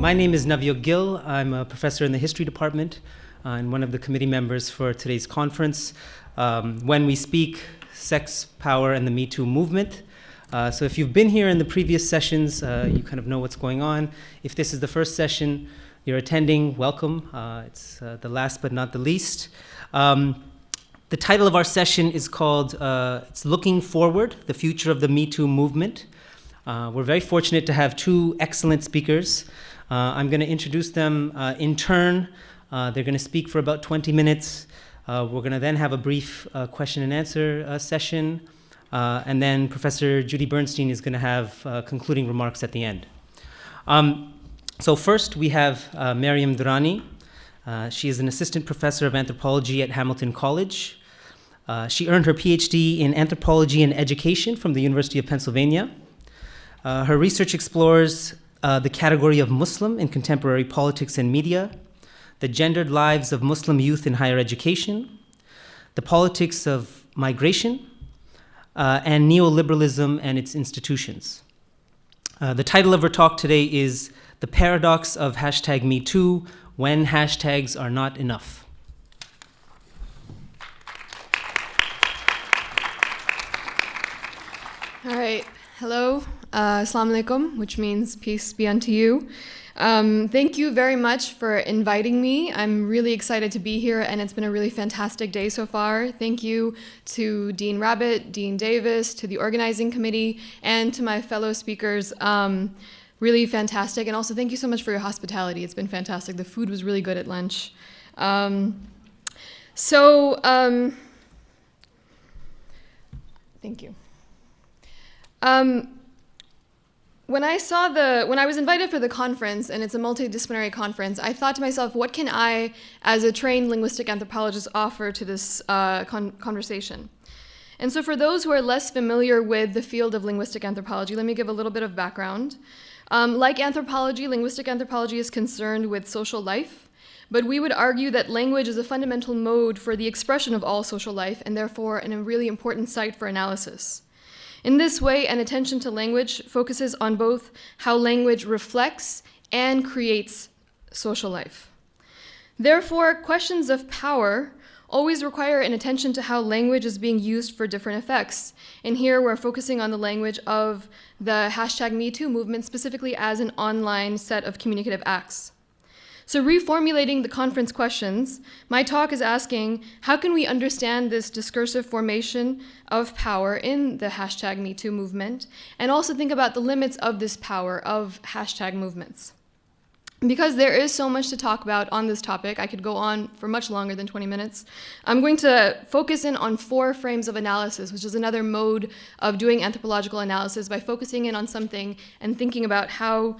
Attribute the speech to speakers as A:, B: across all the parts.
A: My name is Navyo Gill. I'm a professor in the history department and one of the committee members for today's conference, When We Speak, Sex, Power, and the Me2 Movement. So if you've been here in the previous sessions, you kind of know what's going on. If this is the first session you're attending, welcome. It's the last but not the least. The title of our session is called, it's Looking Forward, the Future of the Me2 Movement. We're very fortunate to have two excellent speakers. I'm going to introduce them in turn. They're going to speak for about 20 minutes. We're going to then have a brief question and answer session. And then Professor Judy Bernstein is going to have concluding remarks at the end. So first we have Mariam Durrani. She is an assistant professor of anthropology at Hamilton College. She earned her PhD in anthropology and education from the University of Pennsylvania. Her research explores the category of Muslim in contemporary politics and media, the gendered lives of Muslim youth in higher education, the politics of migration, and neoliberalism and its institutions. The title of her talk today is The Paradox of #MeToo, When Hashtags Are Not Enough.
B: All right, hello, assalamu alaikum, which means peace be unto you. Thank you very much for inviting me. I'm really excited to be here, and it's been a really fantastic day so far. Thank you to Dean Rabbit, Dean Davis, to the organizing committee, and to my fellow speakers. Really fantastic, and also thank you so much for your hospitality. It's been fantastic. The food was really good at lunch. Thank you. When I was invited for the conference, and it's a multidisciplinary conference, I thought to myself, what can I, as a trained linguistic anthropologist, offer to this conversation? And so for those who are less familiar with the field of linguistic anthropology, let me give a little bit of background. Like anthropology, linguistic anthropology is concerned with social life, but we would argue that language is a fundamental mode for the expression of all social life, and therefore a really important site for analysis. In this way, an attention to language focuses on both how language reflects and creates social life. Therefore, questions of power always require an attention to how language is being used for different effects. And here we're focusing on the language of the #MeToo movement, specifically as an online set of communicative acts. So reformulating the conference questions, my talk is asking, how can we understand this discursive formation of power in the #MeToo movement, and also think about the limits of this power of hashtag movements? Because there is so much to talk about on this topic, I could go on for much longer than 20 minutes. I'm going to focus in on 4 frames of analysis, which is another mode of doing anthropological analysis by focusing in on something and thinking about how,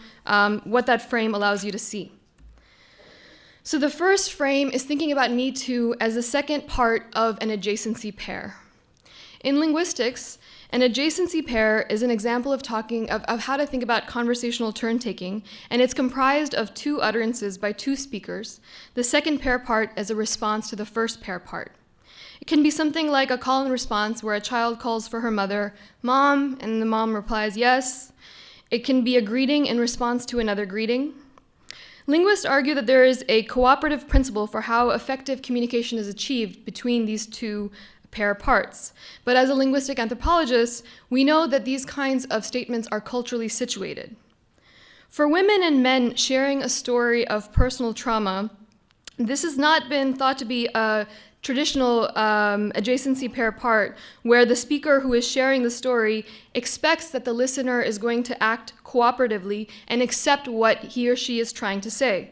B: what that frame allows you to see. So the first frame is thinking about Me Too as the second part of an adjacency pair. In linguistics, an adjacency pair is an example of how to think about conversational turn-taking, and it's comprised of 2 utterances by 2 speakers, the second pair part as a response to the first pair part. It can be something like a call and response where a child calls for her mother, "Mom," and the mom replies, "Yes." It can be a greeting in response to another greeting. Linguists argue that there is a cooperative principle for how effective communication is achieved between these 2 pair parts. But as a linguistic anthropologist, we know that these kinds of statements are culturally situated. For women and men sharing a story of personal trauma, this has not been thought to be a traditional adjacency pair part where the speaker who is sharing the story expects that the listener is going to act cooperatively and accept what he or she is trying to say.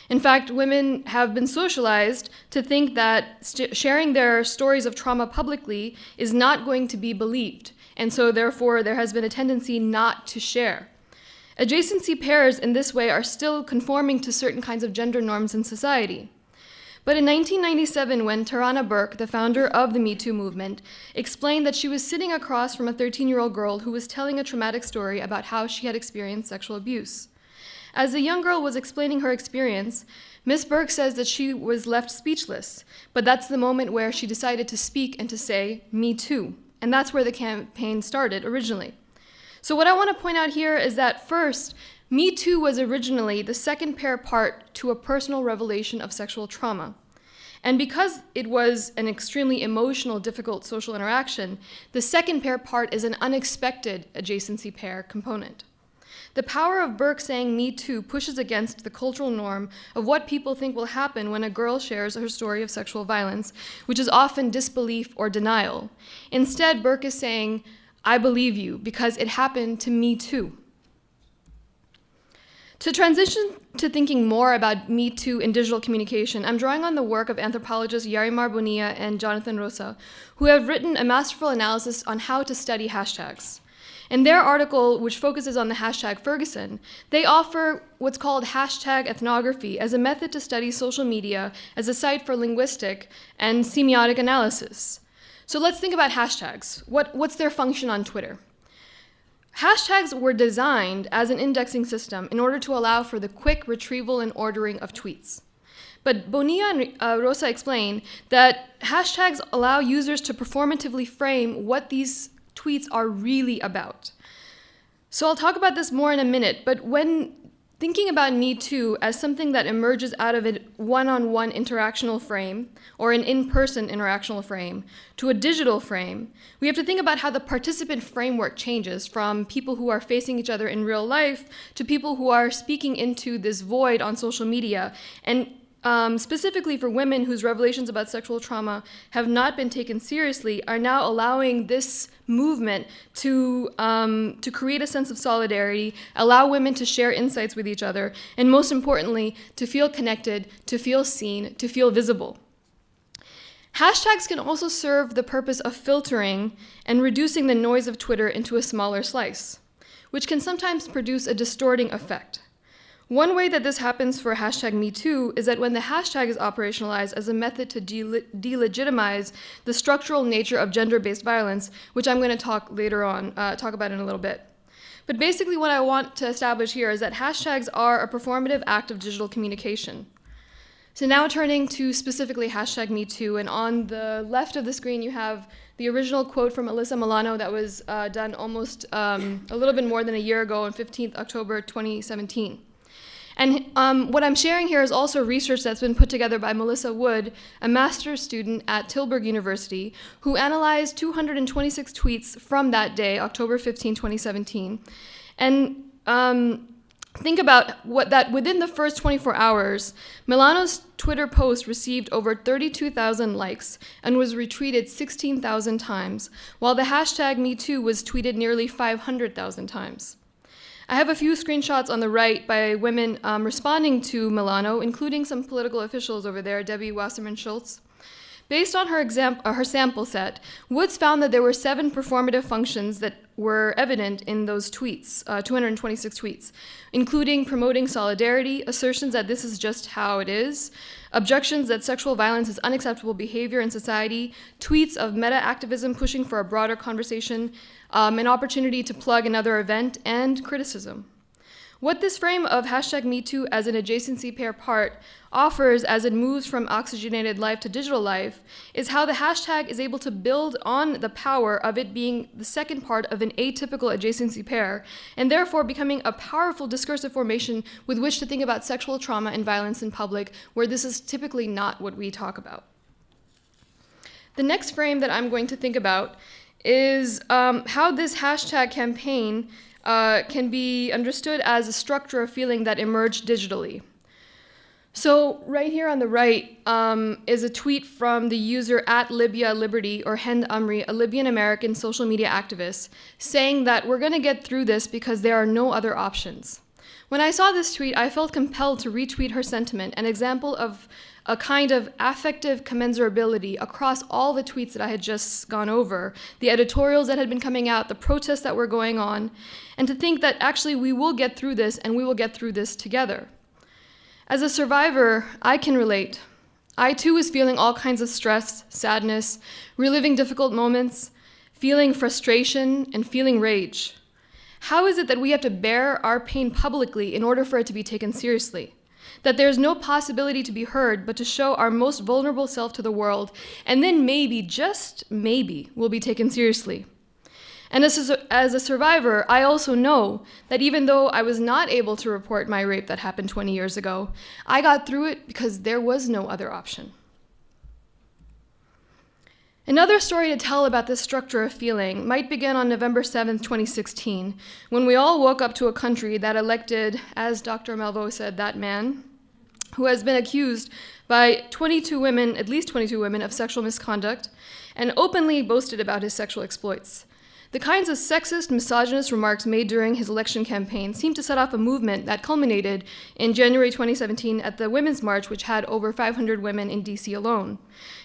B: In fact, women have been socialized to think that sharing their stories of trauma publicly is not going to be believed, and so therefore there has been a tendency not to share. Adjacency pairs in this way are still conforming to certain kinds of gender norms in society. But in 1997, when Tarana Burke, the founder of the Me2 movement, explained that she was sitting across from a 13-year-old girl who was telling a traumatic story about how she had experienced sexual abuse. As the young girl was explaining her experience, Ms. Burke says that she was left speechless, but that's the moment where she decided to speak and to say, "Me too." And that's where the campaign started originally. So what I want to point out here is that first, Me Too was originally the second pair part to a personal revelation of sexual trauma. And because it was an extremely emotional, difficult social interaction, the second pair part is an unexpected adjacency pair component. The power of Burke saying Me Too pushes against the cultural norm of what people think will happen when a girl shares her story of sexual violence, which is often disbelief or denial. Instead, Burke is saying, I believe you because it happened to me too. To transition to thinking more about Me Too in digital communication, I'm drawing on the work of anthropologists Yarimar Bonilla and Jonathan Rosa, who have written a masterful analysis on how to study hashtags. In their article, which focuses on the hashtag Ferguson, they offer what's called hashtag ethnography as a method to study social media as a site for linguistic and semiotic analysis. So let's think about hashtags. What's their function on Twitter? Hashtags were designed as an indexing system in order to allow for the quick retrieval and ordering of tweets. But Bonilla and Rosa explain that hashtags allow users to performatively frame what these tweets are really about. So I'll talk about this more in a minute, but when thinking about Me Too as something that emerges out of a one-on-one interactional frame or an in-person interactional frame to a digital frame, we have to think about how the participant framework changes from people who are facing each other in real life to people who are speaking into this void on social media. And specifically for women whose revelations about sexual trauma have not been taken seriously, are now allowing this movement to create a sense of solidarity, allow women to share insights with each other, and most importantly, to feel connected, to feel seen, to feel visible. Hashtags can also serve the purpose of filtering and reducing the noise of Twitter into a smaller slice, which can sometimes produce a distorting effect. One way that this happens for hashtag MeToo is that when the hashtag is operationalized as a method to delegitimize the structural nature of gender-based violence, which I'm going to talk about in a little bit. But basically what I want to establish here is that hashtags are a performative act of digital communication. So now turning to specifically hashtag MeToo, and on the left of the screen you have the original quote from Alyssa Milano that was done almost a little bit more than a year ago on 15th October 2017. And what I'm sharing here is also research that's been put together by Melissa Wood, a master's student at Tilburg University, who analyzed 226 tweets from that day, October 15, 2017. And think about that within the first 24 hours, Milano's Twitter post received over 32,000 likes and was retweeted 16,000 times, while the hashtag MeToo was tweeted nearly 500,000 times. I have a few screenshots on the right by women responding to Milano, including some political officials over there, Debbie Wasserman Schultz. Based on her sample set, Woods found that there were 7 performative functions that were evident in those tweets, 226 tweets, including promoting solidarity, assertions that this is just how it is, objections that sexual violence is unacceptable behavior in society, tweets of meta-activism pushing for a broader conversation, an opportunity to plug another event, and criticism. What this frame of hashtag MeToo as an adjacency pair part offers as it moves from oxygenated life to digital life is how the hashtag is able to build on the power of it being the second part of an atypical adjacency pair, and therefore becoming a powerful discursive formation with which to think about sexual trauma and violence in public, where this is typically not what we talk about. The next frame that I'm going to think about is how this hashtag campaign can be understood as a structure of feeling that emerged digitally. So right here on the right is a tweet from the user @LibyaLiberty, or Hend Amri, a Libyan-American social media activist, saying that we're going to get through this because there are no other options. When I saw this tweet, I felt compelled to retweet her sentiment, an example of a kind of affective commensurability across all the tweets that I had just gone over, the editorials that had been coming out, the protests that were going on, and to think that actually we will get through this and we will get through this together. As a survivor, I can relate. I too was feeling all kinds of stress, sadness, reliving difficult moments, feeling frustration, and feeling rage. How is it that we have to bear our pain publicly in order for it to be taken seriously? That there's no possibility to be heard but to show our most vulnerable self to the world, and then maybe, just maybe, we'll be taken seriously. And as a survivor, I also know that even though I was not able to report my rape that happened 20 years ago, I got through it because there was no other option. Another story to tell about this structure of feeling might begin on November 7th, 2016, when we all woke up to a country that elected, as Dr. Melvo said, that man, who has been accused by 22 women, at least 22 women, of sexual misconduct, and openly boasted about his sexual exploits. The kinds of sexist, misogynist remarks made during his election campaign seemed to set off a movement that culminated in January 2017 at the Women's March, which had over 500 women in DC alone.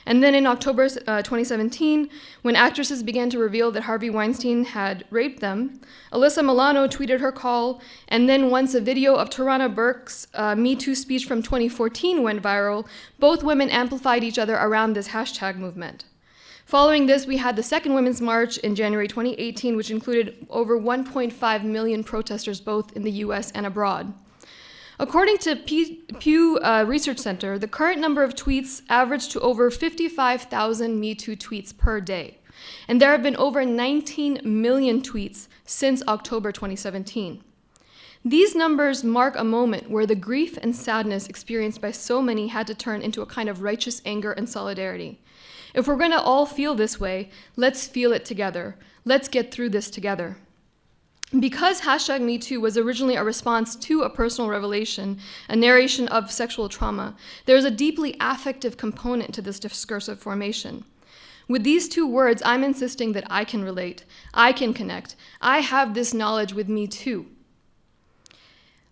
B: And then in October 2017, when actresses began to reveal that Harvey Weinstein had raped them, Alyssa Milano tweeted her call, and then once a video of Tarana Burke's Me2 speech from 2014 went viral, both women amplified each other around this hashtag movement. Following this, we had the second Women's March in January 2018, which included over 1.5 million protesters both in the US and abroad. According to Pew Research Center, the current number of tweets averaged to over 55,000 Me Too tweets per day. And there have been over 19 million tweets since October 2017. These numbers mark a moment where the grief and sadness experienced by so many had to turn into a kind of righteous anger and solidarity. If we're going to all feel this way, let's feel it together. Let's get through this together. Because hashtag MeToo was originally a response to a personal revelation, a narration of sexual trauma, there is a deeply affective component to this discursive formation. With these two words, I'm insisting that I can relate, I can connect, I have this knowledge with me too.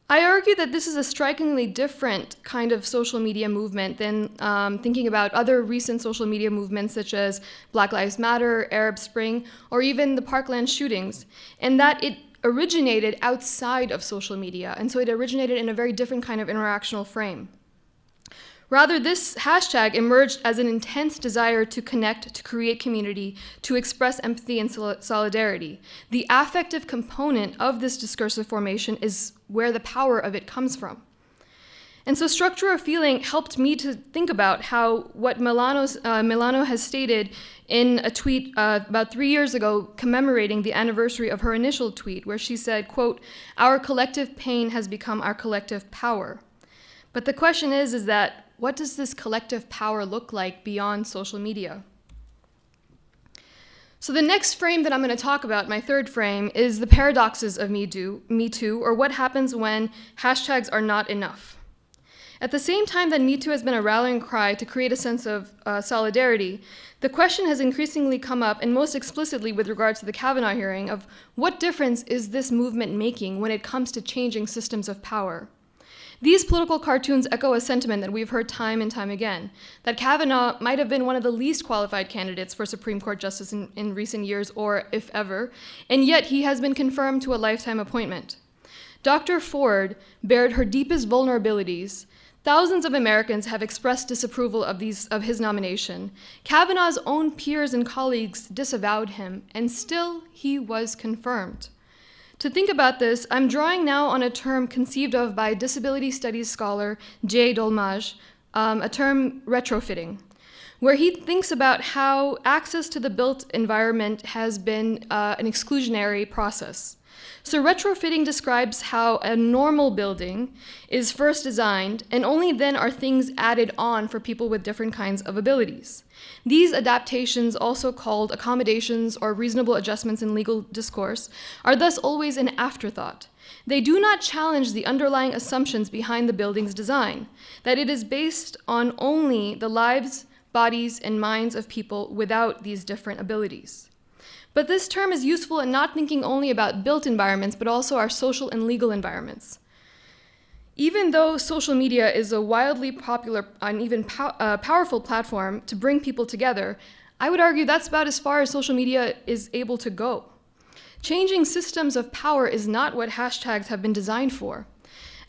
B: I argue that this is a strikingly different kind of social media movement than thinking about other recent social media movements such as Black Lives Matter, Arab Spring, or even the Parkland shootings, and that it originated outside of social media, and so it originated in a very different kind of interactional frame. Rather, this hashtag emerged as an intense desire to connect, to create community, to express empathy and solidarity. The affective component of this discursive formation is where the power of it comes from. And so structure of feeling helped me to think about how what Milano has stated in a tweet about 3 years ago commemorating the anniversary of her initial tweet, where she said, quote, "Our collective pain has become our collective power." But the question is that what does this collective power look like beyond social media? So the next frame that I'm going to talk about, my third frame, is the paradoxes of Me Too, or what happens when hashtags are not enough. At the same time that Me Too has been a rallying cry to create a sense of solidarity, the question has increasingly come up, and most explicitly with regard to the Kavanaugh hearing, of what difference is this movement making when it comes to changing systems of power? These political cartoons echo a sentiment that we've heard time and time again, that Kavanaugh might have been one of the least qualified candidates for Supreme Court justice in recent years, or if ever, and yet he has been confirmed to a lifetime appointment. Dr. Ford bared her deepest vulnerabilities. Thousands of Americans have expressed disapproval of his nomination. Kavanaugh's own peers and colleagues disavowed him, and still he was confirmed. To think about this, I'm drawing now on a term conceived of by disability studies scholar Jay Dolmaj, a term retrofitting, where he thinks about how access to the built environment has been an exclusionary process. So retrofitting describes how a normal building is first designed, and only then are things added on for people with different kinds of abilities. These adaptations, also called accommodations or reasonable adjustments in legal discourse, are thus always an afterthought. They do not challenge the underlying assumptions behind the building's design, that it is based on only the lives, bodies, and minds of people without these different abilities. But this term is useful in not thinking only about built environments, but also our social and legal environments. Even though social media is a wildly popular and even powerful platform to bring people together, I would argue that's about as far as social media is able to go. Changing systems of power is not what hashtags have been designed for.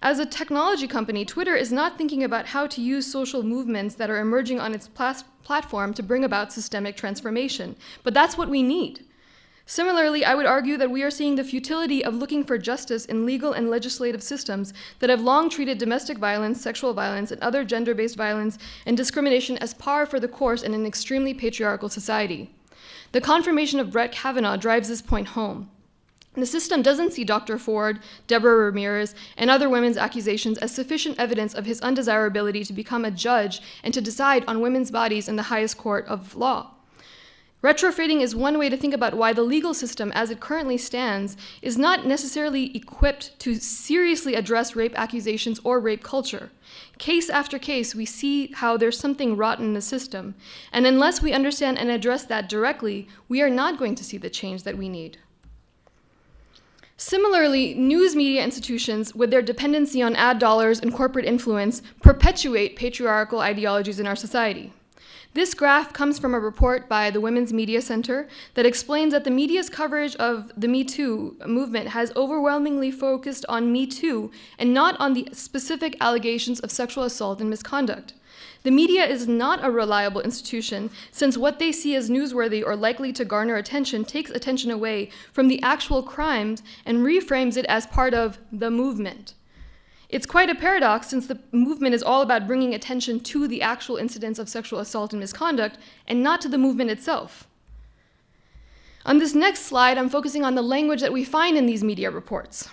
B: As a technology company, Twitter is not thinking about how to use social movements that are emerging on its platform to bring about systemic transformation, but that's what we need. Similarly, I would argue that we are seeing the futility of looking for justice in legal and legislative systems that have long treated domestic violence, sexual violence, and other gender-based violence and discrimination as par for the course in an extremely patriarchal society. The confirmation of Brett Kavanaugh drives this point home. The system doesn't see Dr. Ford, Deborah Ramirez, and other women's accusations as sufficient evidence of his undesirability to become a judge and to decide on women's bodies in the highest court of law. Retrofitting is one way to think about why the legal system, as it currently stands, is not necessarily equipped to seriously address rape accusations or rape culture. Case after case, we see how there's something rotten in the system, and unless we understand and address that directly, we are not going to see the change that we need. Similarly, news media institutions, with their dependency on ad dollars and corporate influence, perpetuate patriarchal ideologies in our society. This graph comes from a report by the Women's Media Center that explains that the media's coverage of the Me2 movement has overwhelmingly focused on Me Too and not on the specific allegations of sexual assault and misconduct. The media is not a reliable institution, since what they see as newsworthy or likely to garner attention takes attention away from the actual crimes and reframes it as part of the movement. It's quite a paradox, since the movement is all about bringing attention to the actual incidents of sexual assault and misconduct and not to the movement itself. On this next slide, I'm focusing on the language that we find in these media reports.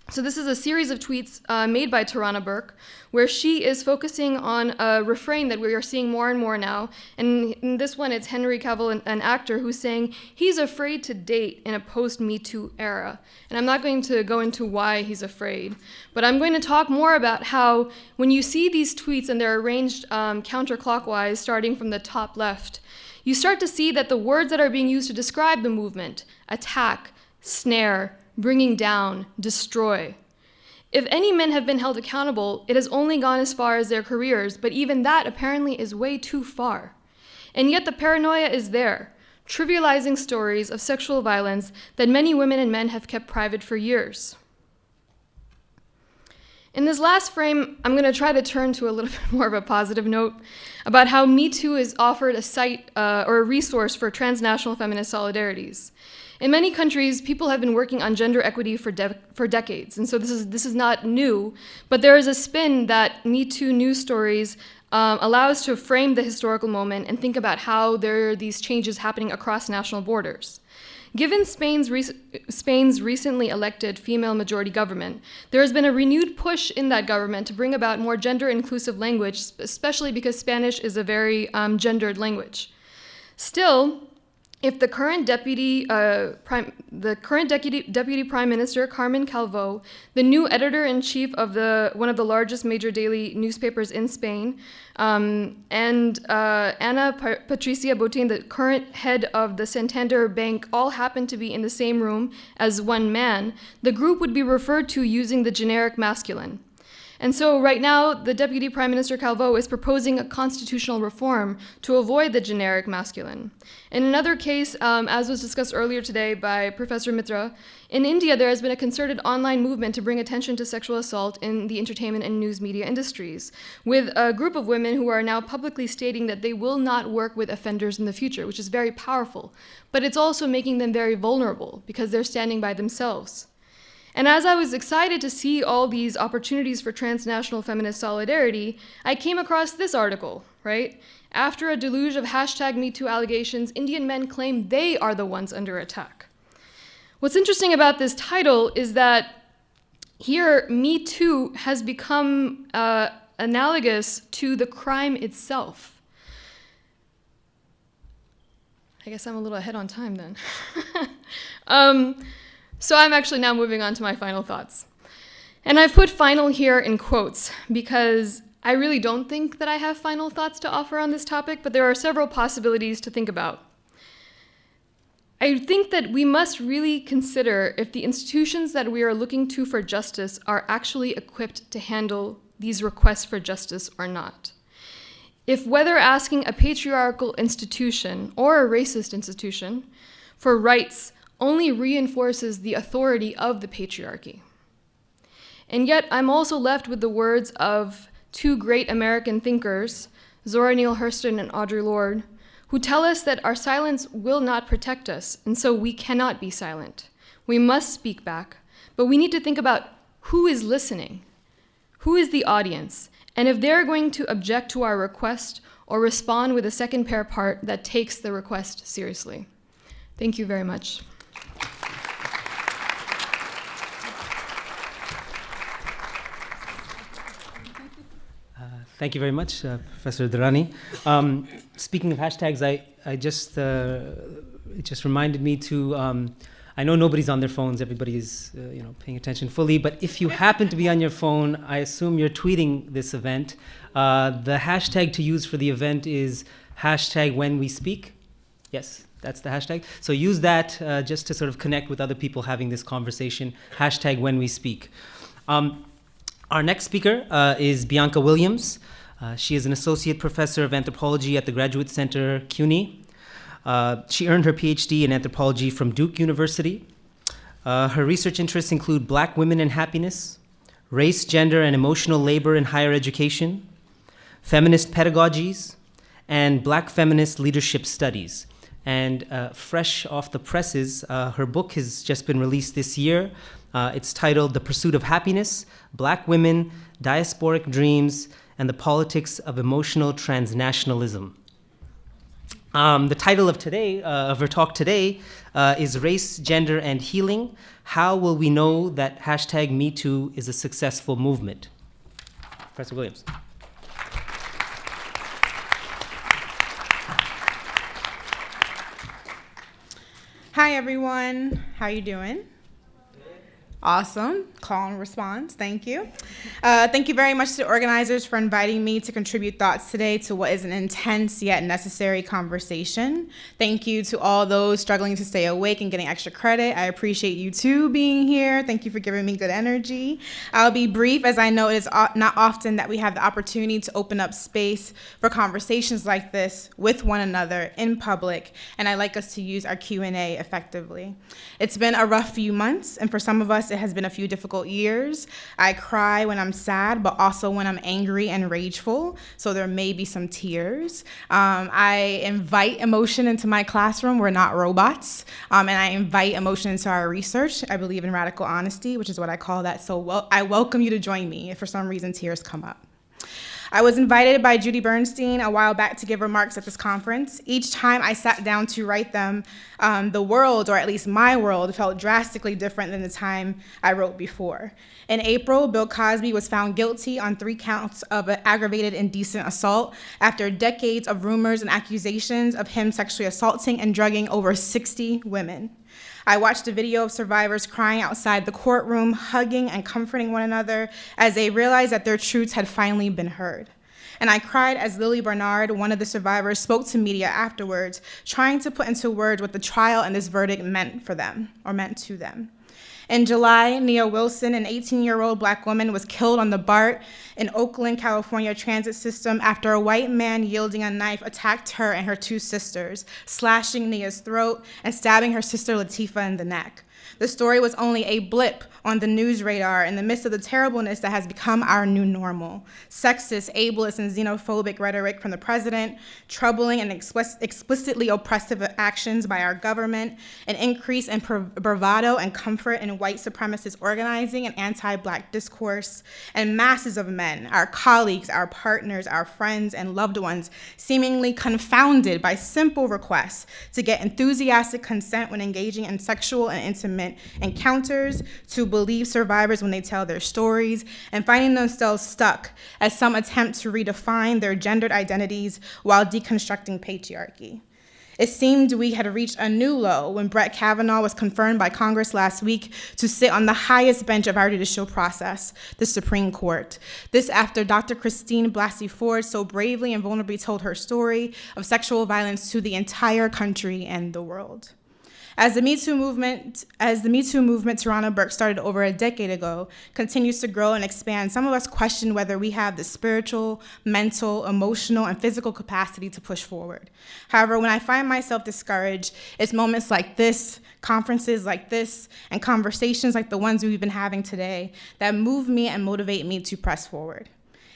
B: So this is a series of tweets made by Tarana Burke, where she is focusing on a refrain that we are seeing more and more now. And in this one, it's Henry Cavill, an actor, who's saying he's afraid to date in a post-Me Too era. And I'm not going to go into why he's afraid, but I'm going to talk more about how when you see these tweets and they're arranged counterclockwise, starting from the top left, you start to see that the words that are being used to describe the movement, attack, snare, bringing down, destroy. If any men have been held accountable, it has only gone as far as their careers, but even that apparently is way too far. And yet the paranoia is there, trivializing stories of sexual violence that many women and men have kept private for years. In this last frame, I'm going to try to turn to a little bit more of a positive note about how Me Too is offered a site or a resource for transnational feminist solidarities. In many countries, people have been working on gender equity for decades, and so this is not new, but there is a spin that Me Too news stories allows to frame the historical moment and think about how there are these changes happening across national borders. Given Spain's recently elected female majority government, there has been a renewed push in that government to bring about more gender-inclusive language, especially because Spanish is a very gendered language. Still, if the current deputy prime minister, Carmen Calvo, the new editor-in-chief of one of the largest major daily newspapers in Spain, and Ana Patricia Botín, the current head of the Santander Bank, all happen to be in the same room as one man, the group would be referred to using the generic masculine. And so right now, the Deputy Prime Minister Calvo is proposing a constitutional reform to avoid the generic masculine. In another case, as was discussed earlier today by Professor Mitra, in India there has been a concerted online movement to bring attention to sexual assault in the entertainment and news media industries, with a group of women who are now publicly stating that they will not work with offenders in the future, which is very powerful, but it's also making them very vulnerable because they're standing by themselves. And as I was excited to see all these opportunities for transnational feminist solidarity, I came across this article, right? After a deluge of #MeToo allegations, Indian men claim they are the ones under attack. What's interesting about this title is that here, Me Too has become analogous to the crime itself. I guess I'm a little ahead on time then. So I'm actually now moving on to my final thoughts. And I've put final here in quotes because I really don't think that I have final thoughts to offer on this topic, but there are several possibilities to think about. I think that we must really consider if the institutions that we are looking to for justice are actually equipped to handle these requests for justice or not. If whether asking a patriarchal institution or a racist institution for rights only reinforces the authority of the patriarchy. And yet, I'm also left with the words of two great American thinkers, Zora Neale Hurston and Audre Lorde, who tell us that our silence will not protect us, and so we cannot be silent. We must speak back, but we need to think about who is listening, who is the audience, and if they're going to object to our request or respond with a second pair part that takes the request seriously. Thank you very much.
A: Thank you very much, Professor Durrani. Speaking of hashtags, it just reminded me to, I know nobody's on their phones, everybody is paying attention fully, but if you happen to be on your phone, I assume you're tweeting this event. The hashtag to use for the event is #WhenWeSpeak. Yes, that's the hashtag. So use that just to sort of connect with other people having this conversation, #WhenWeSpeak. Our next speaker is Bianca Williams. She is an associate professor of anthropology at the Graduate Center, CUNY. She earned her PhD in anthropology from Duke University. Her research interests include Black women and happiness, race, gender, and emotional labor in higher education, feminist pedagogies, and Black feminist leadership studies. And fresh off the presses, her book has just been released this year. It's titled The Pursuit of Happiness, Black Women, Diasporic Dreams, and the Politics of Emotional Transnationalism. The title of her talk today is Race, Gender, and Healing. How will we know that #Me2 is a successful movement? Professor Williams.
C: Hi, everyone. How you doing? Awesome. Call and response. Thank you. Thank you very much to the organizers for inviting me to contribute thoughts today to what is an intense yet necessary conversation. Thank you to all those struggling to stay awake and getting extra credit. I appreciate you too being here. Thank you for giving me good energy. I'll be brief, as I know it is not often that we have the opportunity to open up space for conversations like this with one another in public, and I'd like us to use our Q&A effectively. It's been a rough few months, and for some of us, it has been a few difficult years. I cry when I'm sad, but also when I'm angry and rageful, so there may be some tears. I invite emotion into my classroom. We're not robots. And I invite emotion into our research. I believe in radical honesty, which is what I call that. So I welcome you to join me if for some reason tears come up. I was invited by Judy Bernstein a while back to give remarks at this conference. Each time I sat down to write them, the world, or at least my world, felt drastically different than the time I wrote before. In April, Bill Cosby was found guilty on 3 counts of an aggravated indecent assault after decades of rumors and accusations of him sexually assaulting and drugging over 60 women. I watched a video of survivors crying outside the courtroom, hugging and comforting one another as they realized that their truths had finally been heard. And I cried as Lily Bernard, one of the survivors, spoke to media afterwards, trying to put into words what the trial and this verdict meant for them, or meant to them. In July, Nia Wilson, an 18-year-old Black woman, was killed on the BART in Oakland, California transit system after a white man wielding a knife attacked her and her 2 sisters, slashing Nia's throat and stabbing her sister Latifah in the neck. The story was only a blip on the news radar in the midst of the terribleness that has become our new normal. Sexist, ableist, and xenophobic rhetoric from the president, troubling and explicitly oppressive actions by our government, an increase in bravado and comfort in white supremacist organizing and anti-Black discourse, and masses of men, our colleagues, our partners, our friends, and loved ones, seemingly confounded by simple requests to get enthusiastic consent when engaging in sexual and intimate encounters, to believe survivors when they tell their stories, and finding themselves stuck as some attempt to redefine their gendered identities while deconstructing patriarchy. It seemed we had reached a new low when Brett Kavanaugh was confirmed by Congress last week to sit on the highest bench of our judicial process, the Supreme Court. This after Dr. Christine Blasey Ford so bravely and vulnerably told her story of sexual violence to the entire country and the world. As the Me2 movement Tarana Burke started over a decade ago continues to grow and expand, some of us question whether we have the spiritual, mental, emotional, and physical capacity to push forward. However, when I find myself discouraged, it's moments like this, conferences like this, and conversations like the ones we've been having today that move me and motivate me to press forward.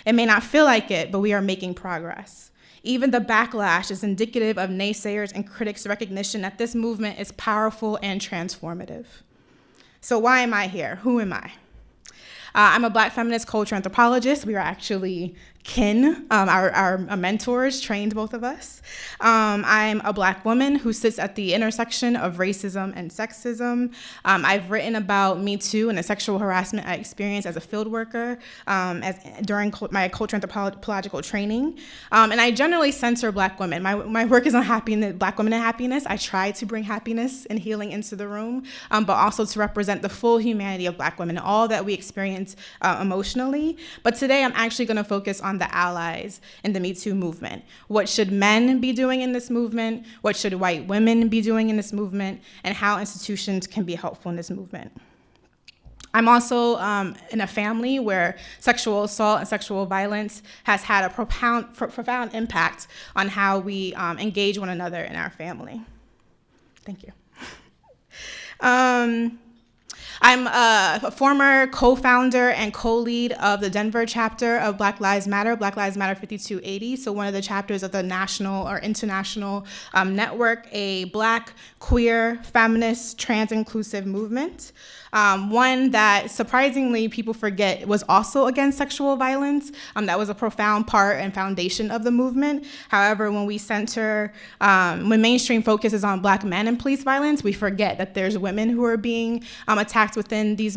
C: It may not feel like it, but we are making progress. Even the backlash is indicative of naysayers and critics' recognition that this movement is powerful and transformative. So why am I here? Who am I? I'm a Black feminist culture anthropologist. We are actually kin. Our mentors trained both of us. I'm a Black woman who sits at the intersection of racism and sexism. I've written about Me Too and the sexual harassment I experienced as a field worker during my culture anthropological training. And I generally center Black women. My work is on happiness, Black women and happiness. I try to bring happiness and healing into the room, but also to represent the full humanity of Black women, all that we experience emotionally. But today I'm actually going to focus on the allies in the Me Too movement. What should men be doing in this movement? What should white women be doing in this movement? And how institutions can be helpful in this movement. I'm also in a family where sexual assault and sexual violence has had a profound impact on how we engage one another in our family. Thank you. I'm a former co-founder and co-lead of the Denver chapter of Black Lives Matter 5280, so one of the chapters of the national or international network, a Black, queer, feminist, trans-inclusive movement. One that surprisingly people forget was also against sexual violence. That was a profound part and foundation of the movement. However, when we center, when mainstream focus is on Black men and police violence, we forget that there's women who are being attacked within these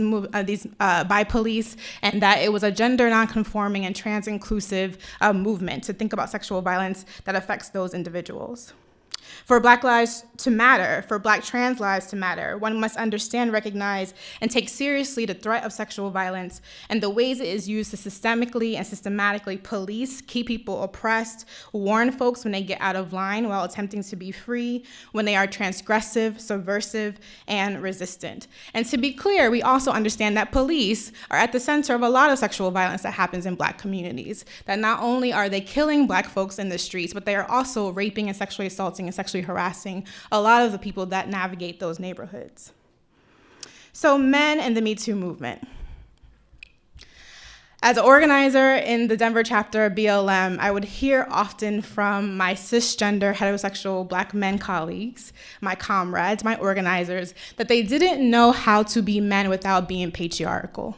C: by police, and that it was a gender nonconforming and trans-inclusive movement to think about sexual violence that affects those individuals. For Black lives to matter, for Black trans lives to matter, one must understand, recognize, and take seriously the threat of sexual violence and the ways it is used to systemically and systematically police, keep people oppressed, warn folks when they get out of line while attempting to be free, when they are transgressive, subversive, and resistant. And to be clear, we also understand that police are at the center of a lot of sexual violence that happens in Black communities, that not only are they killing Black folks in the streets, but they are also raping and sexually assaulting and sexually harassing a lot of the people that navigate those neighborhoods. So men and the Me Too movement. As an organizer in the Denver chapter of BLM, I would hear often from my cisgender heterosexual Black men colleagues, my comrades, my organizers, that they didn't know how to be men without being patriarchal.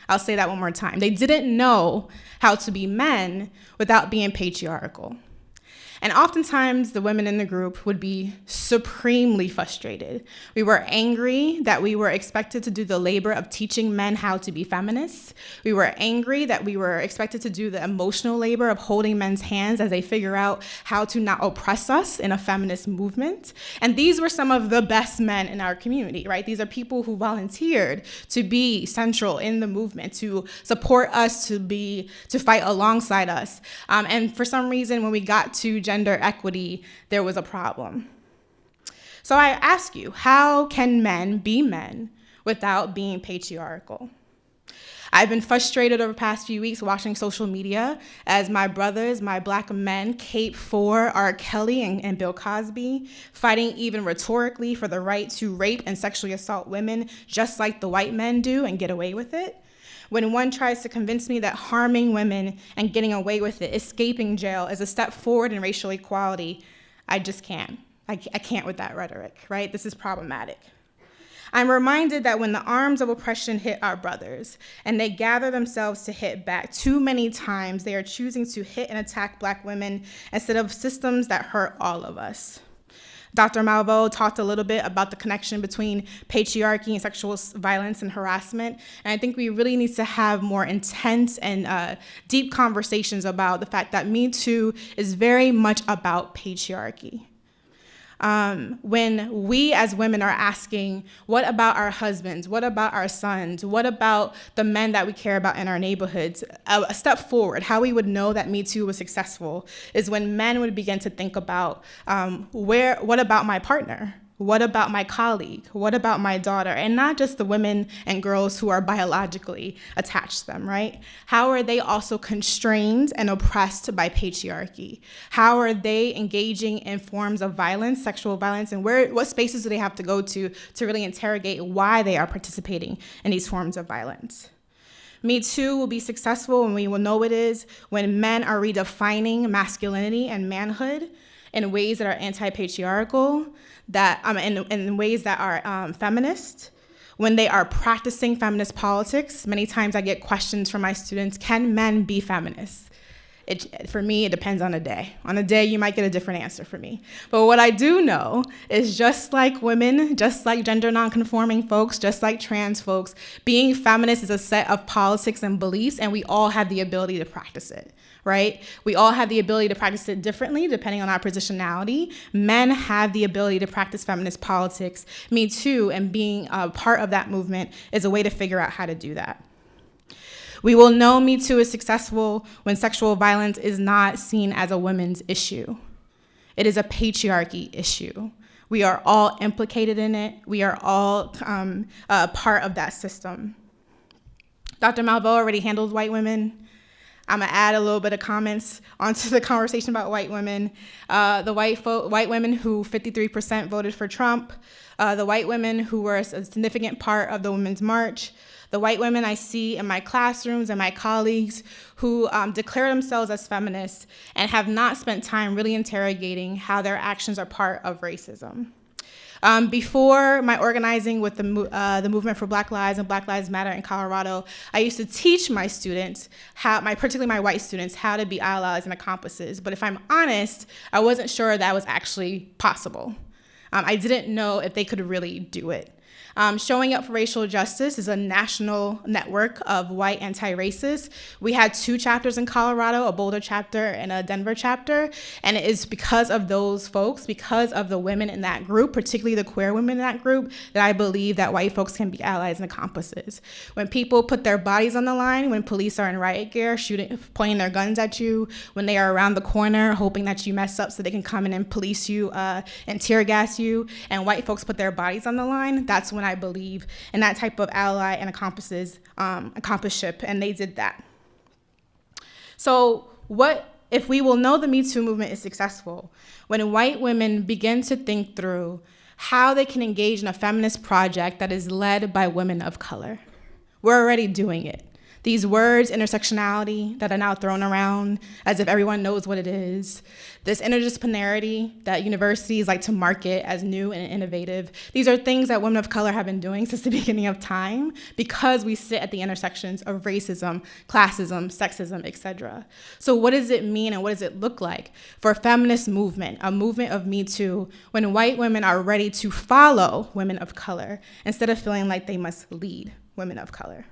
C: I'll say that one more time. They didn't know how to be men without being patriarchal. And oftentimes, the women in the group would be supremely frustrated. We were angry that we were expected to do the labor of teaching men how to be feminists. We were angry that we were expected to do the emotional labor of holding men's hands as they figure out how to not oppress us in a feminist movement. And these were some of the best men in our community, right? These are people who volunteered to be central in the movement, to support us, to fight alongside us. And for some reason, when we got to gender equity, there was a problem. So I ask you, how can men be men without being patriarchal? I've been frustrated over the past few weeks watching social media as my brothers, my Black men, cape for R. Kelly and Bill Cosby, fighting even rhetorically for the right to rape and sexually assault women just like the white men do and get away with it. When one tries to convince me that harming women and getting away with it, escaping jail, is a step forward in racial equality, I just can't. I can't with that rhetoric, right? This is problematic. I'm reminded that when the arms of oppression hit our brothers and they gather themselves to hit back, too many times they are choosing to hit and attack Black women instead of systems that hurt all of us. Dr. Malveaux talked a little bit about the connection between patriarchy and sexual violence and harassment, and I think we really need to have more intense and deep conversations about the fact that Me Too is very much about patriarchy. When we as women are asking, what about our husbands? What about our sons? What about the men that we care about in our neighborhoods? A step forward, how we would know that Me Too was successful is when men would begin to think about, what about my partner? What about my colleague? What about my daughter? And not just the women and girls who are biologically attached to them, right? How are they also constrained and oppressed by patriarchy? How are they engaging in forms of violence, sexual violence, and what spaces do they have to go to really interrogate why they are participating in these forms of violence? Me Too will be successful, and we will know it is, when men are redefining masculinity and manhood in ways that are anti-patriarchal, that in ways that are feminist, when they are practicing feminist politics, many times I get questions from my students, can men be feminists? For me, it depends on a day. On a day, you might get a different answer from me. But what I do know is just like women, just like gender nonconforming folks, just like trans folks, being feminist is a set of politics and beliefs, and we all have the ability to practice it, right? We all have the ability to practice it differently depending on our positionality. Men have the ability to practice feminist politics. Me too, and being a part of that movement is a way to figure out how to do that. We will know Me Too is successful when sexual violence is not seen as a women's issue. It is a patriarchy issue. We are all implicated in it. We are all a part of that system. Dr. Malveaux already handled white women. I'm gonna add a little bit of comments onto the conversation about white women. The white women who 53% voted for Trump, the white women who were a significant part of the Women's March, the white women I see in my classrooms and my colleagues who declare themselves as feminists and have not spent time really interrogating how their actions are part of racism. Before my organizing with the movement for Black Lives and Black Lives Matter in Colorado, I used to teach my students, particularly my white students, how to be allies and accomplices. But if I'm honest, I wasn't sure that was actually possible. I didn't know if they could really do it. Showing Up for Racial Justice is a national network of white anti-racists. We had 2 chapters in Colorado, a Boulder chapter and a Denver chapter, and it is because of those folks, because of the women in that group, particularly the queer women in that group, that I believe that white folks can be allies and accomplices. When people put their bodies on the line, when police are in riot gear, pointing their guns at you, when they are around the corner hoping that you mess up so they can come in and police you and tear gas you, and white folks put their bodies on the line, that's when I believe in that type of ally and accomplishship, and they did that. So what if we will know the Me Too movement is successful when white women begin to think through how they can engage in a feminist project that is led by women of color? We're already doing it. These words, intersectionality, that are now thrown around as if everyone knows what it is. This interdisciplinarity that universities like to market as new and innovative. These are things that women of color have been doing since the beginning of time because we sit at the intersections of racism, classism, sexism, etc. So what does it mean and what does it look like for a feminist movement, a movement of Me Too, when white women are ready to follow women of color instead of feeling like they must lead women of color?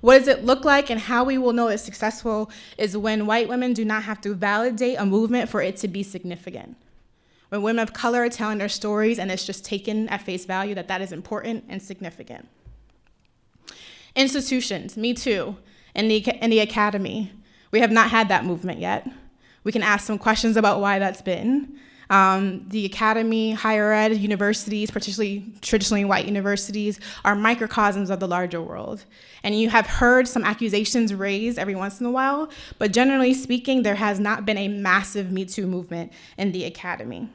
C: What does it look like and how we will know it's successful is when white women do not have to validate a movement for it to be significant. When women of color are telling their stories and it's just taken at face value that is important and significant. Institutions, Me Too, in the academy. We have not had that movement yet. We can ask some questions about why that's been. The academy, higher ed, universities, particularly traditionally white universities, are microcosms of the larger world. And you have heard some accusations raised every once in a while, but generally speaking, there has not been a massive Me Too movement in the academy.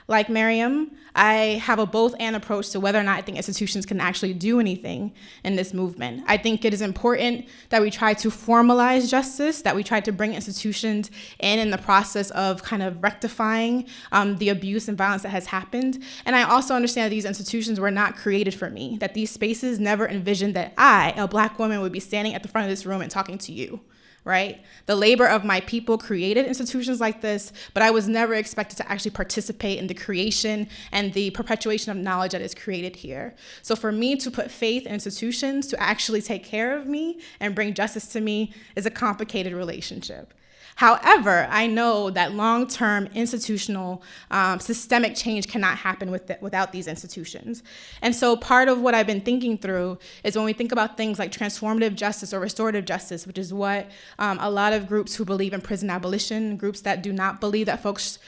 C: Like Mariam, I have a both-and approach to whether or not I think institutions can actually do anything in this movement. I think it is important that we try to formalize justice, that we try to bring institutions in the process of kind of rectifying the abuse and violence that has happened. And I also understand that these institutions were not created for me, that these spaces never envisioned that I, a Black woman, would be standing at the front of this room and talking to you. Right? The labor of my people created institutions like this, but I was never expected to actually participate in the creation and the perpetuation of knowledge that is created here. So for me to put faith in institutions to actually take care of me and bring justice to me is a complicated relationship. However, I know that long-term institutional systemic change cannot happen without these institutions. And so part of what I've been thinking through is when we think about things like transformative justice or restorative justice, which is what a lot of groups who believe in prison abolition, groups that do not believe that folks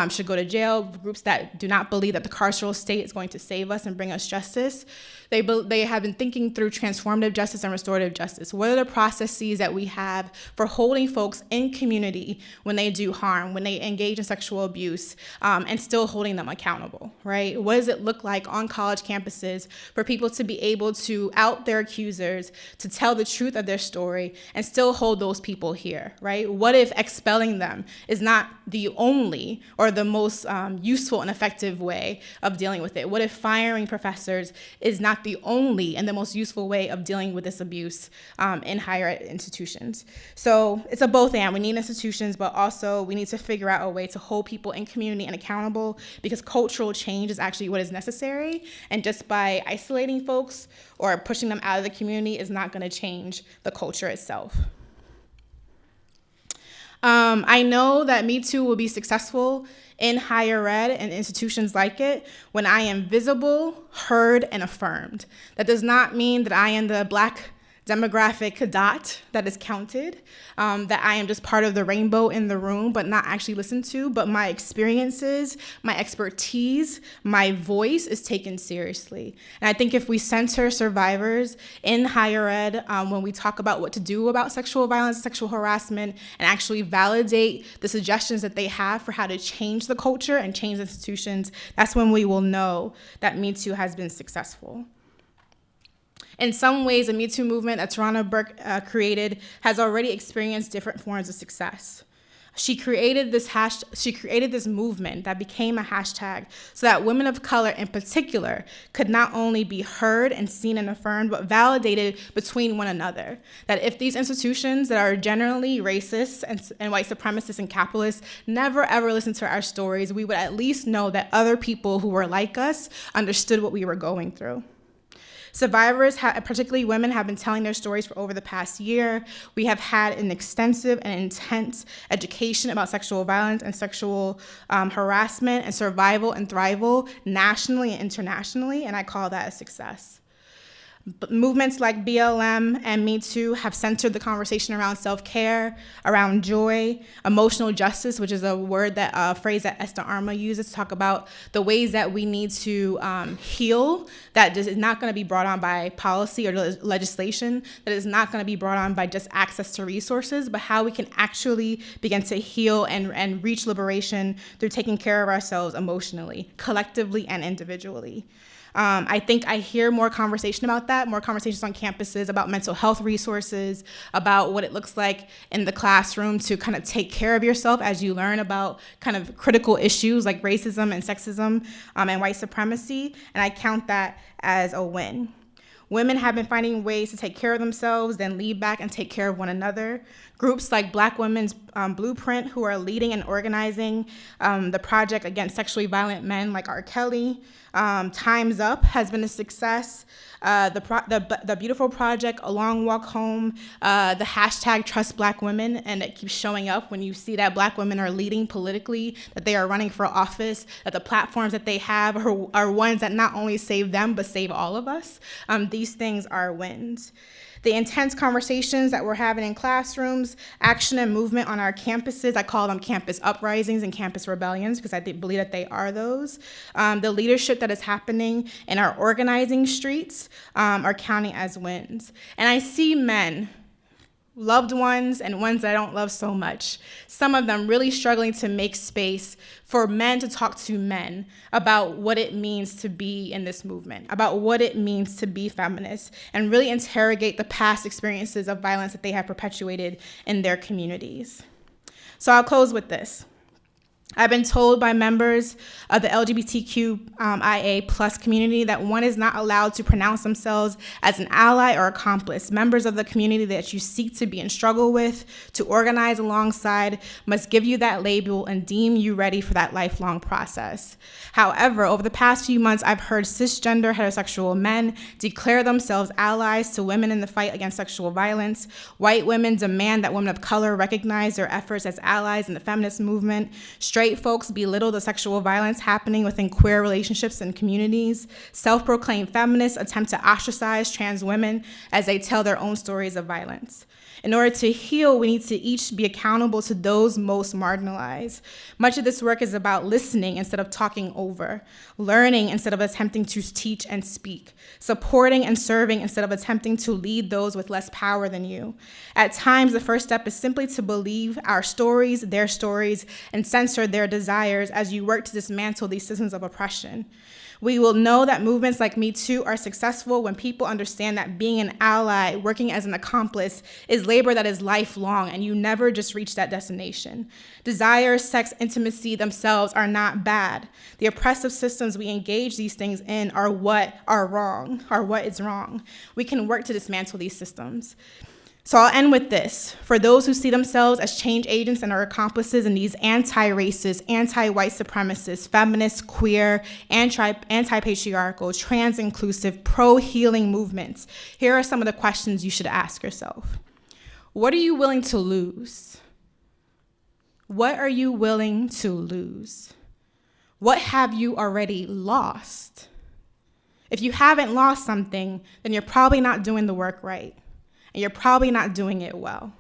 C: should go to jail, groups that do not believe that the carceral state is going to save us and bring us justice, they have been thinking through transformative justice and restorative justice. What are the processes that we have for holding folks in community when they do harm, when they engage in sexual abuse, and still holding them accountable, right? What does it look like on college campuses for people to be able to out their accusers, to tell the truth of their story, and still hold those those people here, right? What if expelling them is not the only or the most useful and effective way of dealing with it? What if firing professors is not the only and the most useful way of dealing with this abuse in higher ed institutions? So it's a both and. We need institutions, but also we need to figure out a way to hold people in community and accountable, because cultural change is actually what is necessary. And just by isolating folks or pushing them out of the community is not going to change the culture itself. I know that Me2 will be successful in higher ed and institutions like it when I am visible, heard, and affirmed. That does not mean that I am the Black demographic dot that is counted, that I am just part of the rainbow in the room but not actually listened to, but my experiences, my expertise, my voice is taken seriously. And I think if we center survivors in higher ed when we talk about what to do about sexual violence, sexual harassment, and actually validate the suggestions that they have for how to change the culture and change institutions, that's when we will know that Me2 has been successful. In some ways, the Me2 movement that Tarana Burke created has already experienced different forms of success. She created this movement that became a hashtag so that women of color in particular could not only be heard and seen and affirmed, but validated between one another. That if these institutions that are generally racist and white supremacist and capitalist never ever listened to our stories, we would at least know that other people who were like us understood what we were going through. Survivors, particularly women, have been telling their stories for over the past year. We have had an extensive and intense education about sexual violence and sexual harassment and survival and thrival nationally and internationally, and I call that a success. But movements like BLM and Me2 have centered the conversation around self-care, around joy, emotional justice, which is a phrase that Esther Arma uses to talk about the ways that we need to heal, that is not going to be brought on by policy or legislation, that is not going to be brought on by just access to resources, but how we can actually begin to heal and reach liberation through taking care of ourselves emotionally, collectively and individually. I think I hear more conversation about that, more conversations on campuses about mental health resources, about what it looks like in the classroom to kind of take care of yourself as you learn about kind of critical issues like racism and sexism and white supremacy, and I count that as a win. Women have been finding ways to take care of themselves, then lead back and take care of one another. Groups like Black Women's Blueprint, who are leading and organizing the project against sexually violent men like R. Kelly. Time's Up has been a success. The Beautiful Project, A Long Walk Home, the hashtag Trust Black Women, and it keeps showing up when you see that Black women are leading politically, that they are running for office, that the platforms that they have are ones that not only save them, but save all of us. These things are wins. The intense conversations that we're having in classrooms, action and movement on our campuses, I call them campus uprisings and campus rebellions because I believe that they are those. The leadership that is happening in our organizing streets are counting as wins. And I see men, loved ones and ones that I don't love so much, some of them really struggling to make space for men to talk to men about what it means to be in this movement, about what it means to be feminist, and really interrogate the past experiences of violence that they have perpetuated in their communities. So I'll close with this. I've been told by members of the LGBTQIA plus community that one is not allowed to pronounce themselves as an ally or accomplice. Members of the community that you seek to be in struggle with, to organize alongside, must give you that label and deem you ready for that lifelong process. However, over the past few months, I've heard cisgender heterosexual men declare themselves allies to women in the fight against sexual violence. White women demand that women of color recognize their efforts as allies in the feminist movement. Straight folks belittle the sexual violence happening within queer relationships and communities. Self-proclaimed feminists attempt to ostracize trans women as they tell their own stories of violence. In order to heal, we need to each be accountable to those most marginalized. Much of this work is about listening instead of talking over, learning instead of attempting to teach and speak, supporting and serving instead of attempting to lead those with less power than you. At times, the first step is simply to believe our stories, and censor their desires as you work to dismantle these systems of oppression. We will know that movements like Me2 are successful when people understand that being an ally, working as an accomplice, is labor that is lifelong, and you never just reach that destination. Desire, sex, intimacy themselves are not bad. The oppressive systems we engage these things in are what is wrong. We can work to dismantle these systems. So I'll end with this. For those who see themselves as change agents and are accomplices in these anti-racist, anti-white supremacist, feminist, queer, anti-patriarchal, trans-inclusive, pro-healing movements, here are some of the questions you should ask yourself. What are you willing to lose? What are you willing to lose? What have you already lost? If you haven't lost something, then you're probably not doing the work right. And you're probably not doing it well.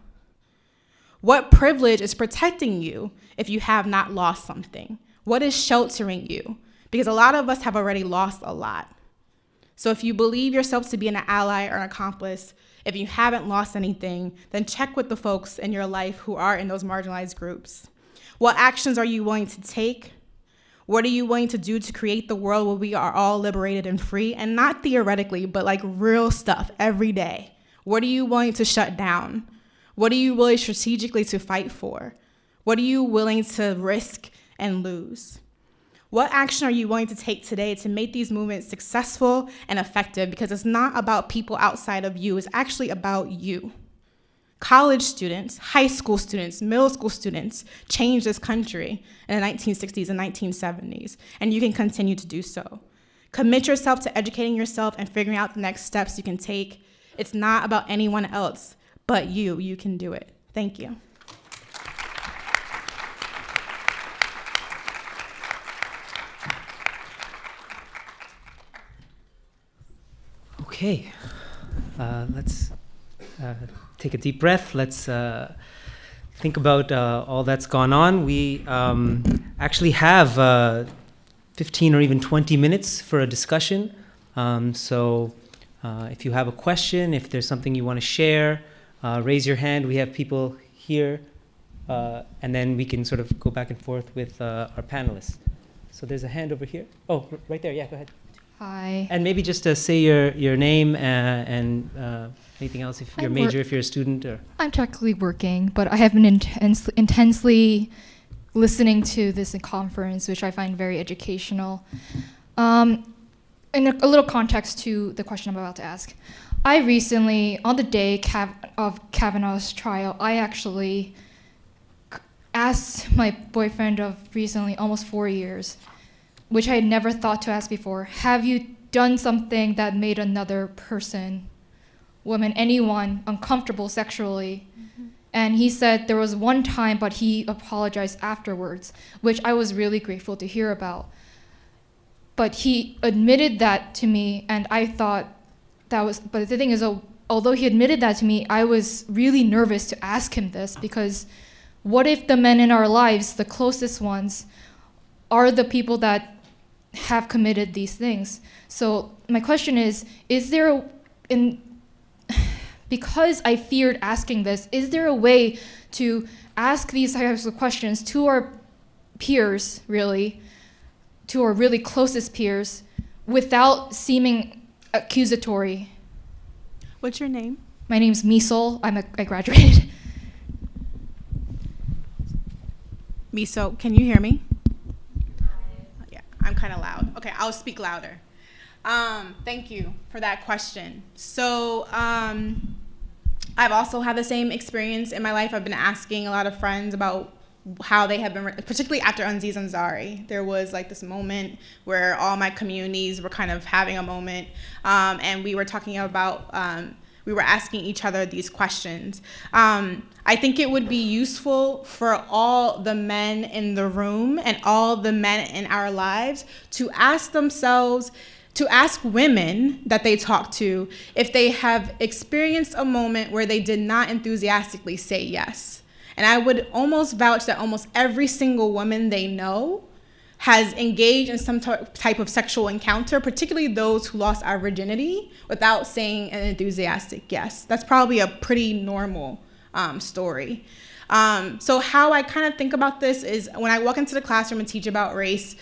C: What privilege is protecting you if you have not lost something? What is sheltering you? Because a lot of us have already lost a lot. So if you believe yourself to be an ally or an accomplice, if you haven't lost anything, then check with the folks in your life who are in those marginalized groups. What actions are you willing to take? What are you willing to do to create the world where we are all liberated and free? And not theoretically, but like real stuff every day. What are you willing to shut down? What are you willing strategically to fight for? What are you willing to risk and lose? What action are you willing to take today to make these movements successful and effective? Because it's not about people outside of you, it's actually about you. College students, high school students, middle school students changed this country in the 1960s and 1970s, and you can continue to do so. Commit yourself to educating yourself and figuring out the next steps you can take. It's not about anyone else but you. You can do it. Thank you.
A: Okay, let's take a deep breath. Let's think about all that's gone on. We actually have 15 or even 20 minutes for a discussion. If you have a question, if there's something you want to share, raise your hand. We have people here, and then we can sort of go back and forth with our panelists. So there's a hand over here. Oh, right there. Yeah, go ahead.
D: Hi.
A: And maybe just say your name and anything else, if your major, if you're a student. Or
D: I'm technically working, but I have been intensely listening to this conference, which I find very educational. And a little context to the question I'm about to ask. I recently, on the day of Kavanaugh's trial, I actually asked my boyfriend of recently, almost 4 years, which I had never thought to ask before, have you done something that made another person, woman, anyone, uncomfortable sexually? Mm-hmm. And he said there was one time, but he apologized afterwards, which I was really grateful to hear about. But he admitted that to me, and I thought that was, but the thing is, although he admitted that to me, I was really nervous to ask him this, because what if the men in our lives, the closest ones, are the people that have committed these things? So my question is there because I feared asking this, is there a way to ask these types of questions to our peers, really, to our really closest peers, without seeming accusatory?
C: What's your name?
D: My name's Misol. I graduated.
C: Miso, can you hear me? Yeah, I'm kind of loud. Okay, I'll speak louder. Thank you for that question. So I've also had the same experience in my life. I've been asking a lot of friends about how they have been, particularly after Aziz Ansari. There was like this moment where all my communities were kind of having a moment, and we were talking about, we were asking each other these questions. I think it would be useful for all the men in the room and all the men in our lives to ask themselves, to ask women that they talk to if they have experienced a moment where they did not enthusiastically say yes. And I would almost vouch that almost every single woman they know has engaged in some type of sexual encounter, particularly those who lost our virginity, without saying an enthusiastic yes. That's probably a pretty normal story. So how I kind of think about this is when I walk into the classroom and teach about race,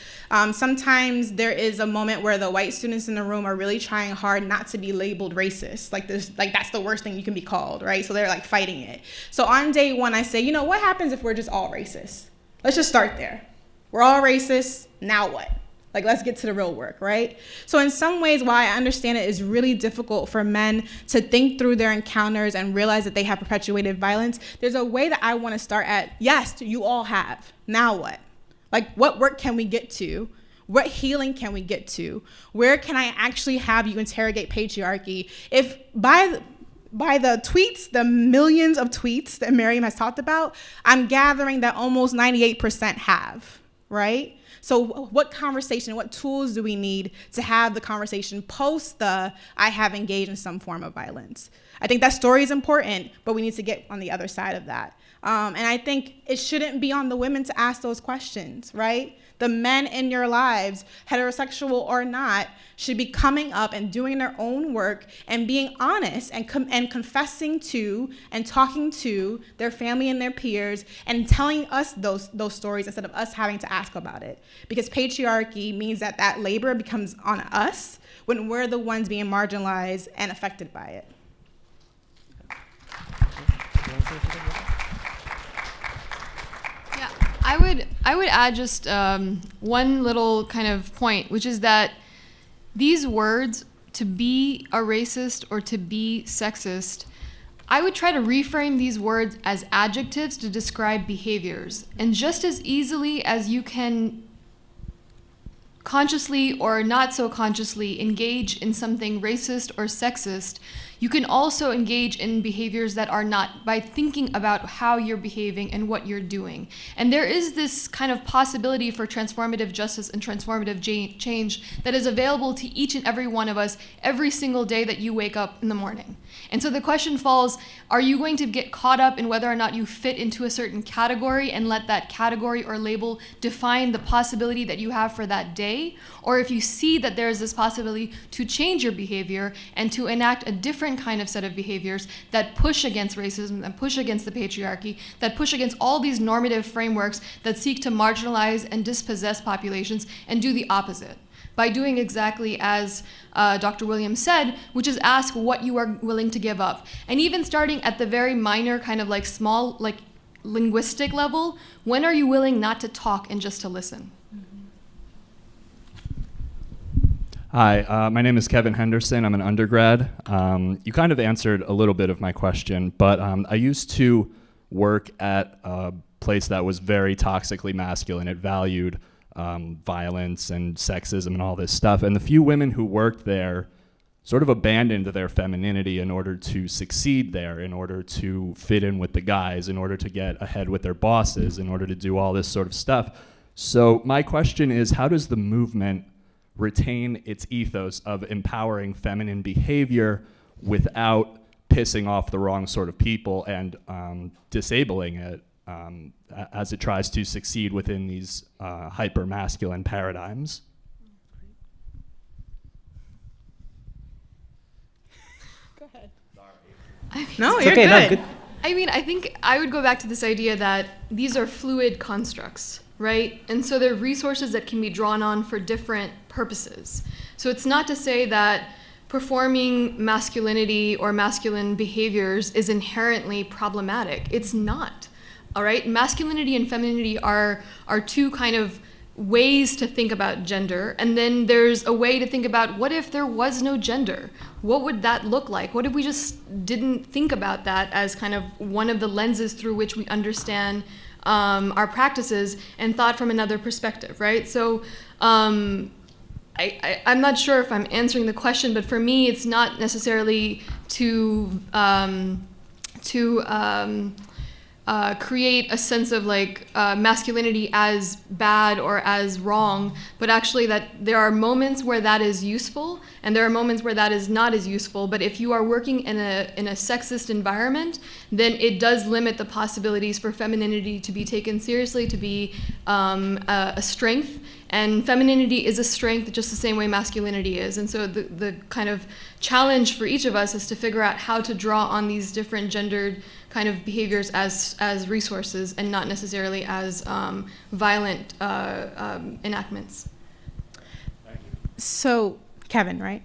C: sometimes there is a moment where the white students in the room are really trying hard not to be labeled racist. Like that's the worst thing you can be called, right? So they're like fighting it. So on day one, I say, what happens if we're just all racist? Let's just start there. We're all racist, now what? Like, let's get to the real work, right? So in some ways, while I understand it is really difficult for men to think through their encounters and realize that they have perpetuated violence, there's a way that I want to start at, yes, you all have. Now what? Like, what work can we get to? What healing can we get to? Where can I actually have you interrogate patriarchy? If by the tweets, the millions of tweets that Mariam has talked about, I'm gathering that almost 98% have, right? So what conversation, what tools do we need to have the conversation post the I have engaged in some form of violence? I think that story is important, but we need to get on the other side of that. And I think it shouldn't be on the women to ask those questions, right? The men in your lives, heterosexual or not, should be coming up and doing their own work and being honest and confessing to and talking to their family and their peers and telling us those stories instead of us having to ask about it. Because patriarchy means that labor becomes on us when we're the ones being marginalized and affected by it.
B: I would add just one little kind of point, which is that these words, to be a racist or to be sexist, I would try to reframe these words as adjectives to describe behaviors. And just as easily as you can consciously or not so consciously engage in something racist or sexist, you can also engage in behaviors that are not by thinking about how you're behaving and what you're doing. And there is this kind of possibility for transformative justice and transformative change that is available to each and every one of us every single day that you wake up in the morning. And so the question falls, are you going to get caught up in whether or not you fit into a certain category and let that category or label define the possibility that you have for that day? Or if you see that there is this possibility to change your behavior and to enact a different kind of set of behaviors that push against racism, that push against the patriarchy, that push against all these normative frameworks that seek to marginalize and dispossess populations and do the opposite by doing exactly as Dr. Williams said, which is ask what you are willing to give up. And even starting at the very minor kind of like small, like linguistic level, when are you willing not to talk and just to listen?
E: Hi, my name is Kevin Henderson. I'm an undergrad. You kind of answered a little bit of my question, but I used to work at a place that was very toxically masculine. It valued violence and sexism and all this stuff. And the few women who worked there sort of abandoned their femininity in order to succeed there, in order to fit in with the guys, in order to get ahead with their bosses, in order to do all this sort of stuff. So my question is, how does the movement retain its ethos of empowering feminine behavior without pissing off the wrong sort of people and disabling it as it tries to succeed within these hyper-masculine paradigms?
C: Go ahead.
B: Sorry.
C: No,
A: It's
C: you're
A: okay,
C: good.
A: no, good.
B: I mean, I think I would go back to this idea that these are fluid constructs, right? And so they're resources that can be drawn on for different purposes. So it's not to say that performing masculinity or masculine behaviors is inherently problematic. It's not, all right? Masculinity and femininity are two kind of ways to think about gender. And then there's a way to think about, what if there was no gender? What would that look like? What if we just didn't think about that as kind of one of the lenses through which we understand our practices and thought from another perspective, right? So I'm not sure if I'm answering the question, but for me, it's not necessarily to create a sense of like masculinity as bad or as wrong, but actually that there are moments where that is useful and there are moments where that is not as useful. But if you are working in a sexist environment, then it does limit the possibilities for femininity to be taken seriously, to be a strength, And femininity is a strength just the same way masculinity is. And so the kind of challenge for each of us is to figure out how to draw on these different gendered kind of behaviors as resources and not necessarily as violent enactments.
C: So, Kevin, right?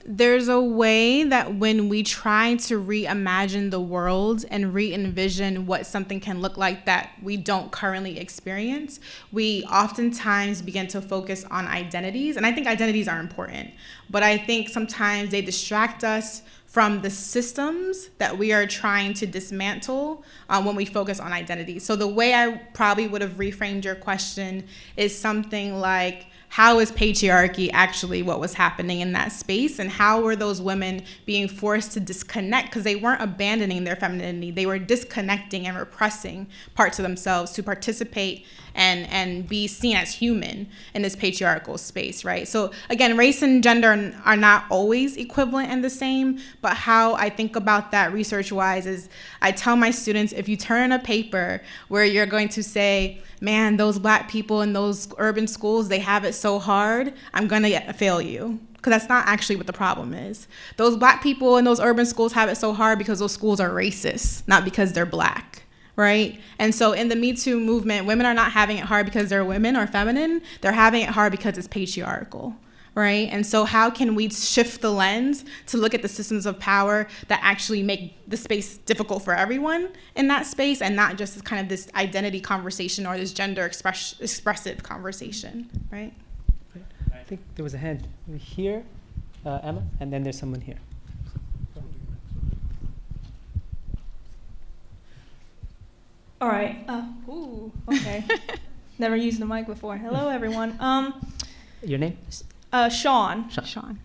C: There's a way that when we try to reimagine the world and re-envision what something can look like that we don't currently experience, we oftentimes begin to focus on identities. And I think identities are important, but I think sometimes they distract us from the systems that we are trying to dismantle when we focus on identity. So the way I probably would have reframed your question is something like, how is patriarchy actually what was happening in that space, and how were those women being forced to disconnect, because they weren't abandoning their femininity, they were disconnecting and repressing parts of themselves to participate and be seen as human in this patriarchal space, right? So again, race and gender are not always equivalent and the same, but how I think about that research-wise is I tell my students, if you turn a paper where you're going to say, man, those black people in those urban schools, they have it so hard, I'm gonna fail you. Because that's not actually what the problem is. Those black people in those urban schools have it so hard because those schools are racist, not because they're black, right? And so in the Me2 movement, women are not having it hard because they're women or feminine, they're having it hard because it's patriarchal, right? And so how can we shift the lens to look at the systems of power that actually make the space difficult for everyone in that space, and not just kind of this identity conversation or this gender expressive conversation, right?
A: I think there was a hand here, Emma, and then there's someone here.
F: All right. Okay. Never used the mic before. Hello, everyone.
A: Your name?
F: Sean.
C: Sean.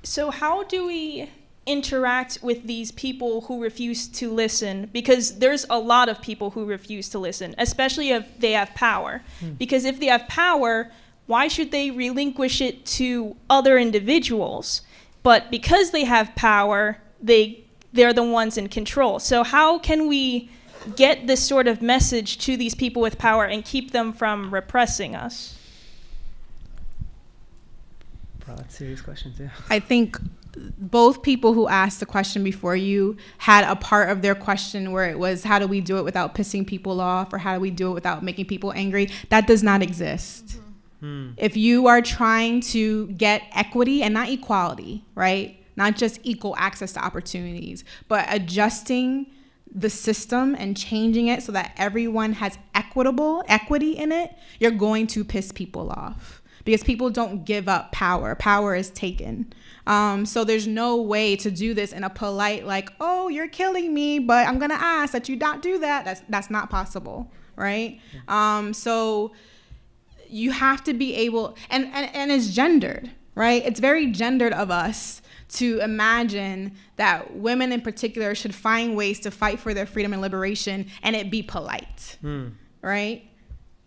F: So how do we interact with these people who refuse to listen? Because there's a lot of people who refuse to listen, especially if they have power. Because if they have power, why should they relinquish it to other individuals? But because they have power, they're the ones in control. So how can we get this sort of message to these people with power and keep them from repressing us?
A: Broad, serious questions, yeah.
C: I think both people who asked the question before you had a part of their question where it was, how do we do it without pissing people off, or how do we do it without making people angry? That does not exist. If you are trying to get equity and not equality, right? Not just equal access to opportunities, but adjusting the system and changing it so that everyone has equity in it, you're going to piss people off. Because people don't give up power. Power is taken. So there's no way to do this in a polite, like, oh, you're killing me, but I'm gonna ask that you not do that. That's not possible, right? So you have to be able, and it's gendered, right? It's very gendered of us to imagine that women in particular should find ways to fight for their freedom and liberation and it be polite, right?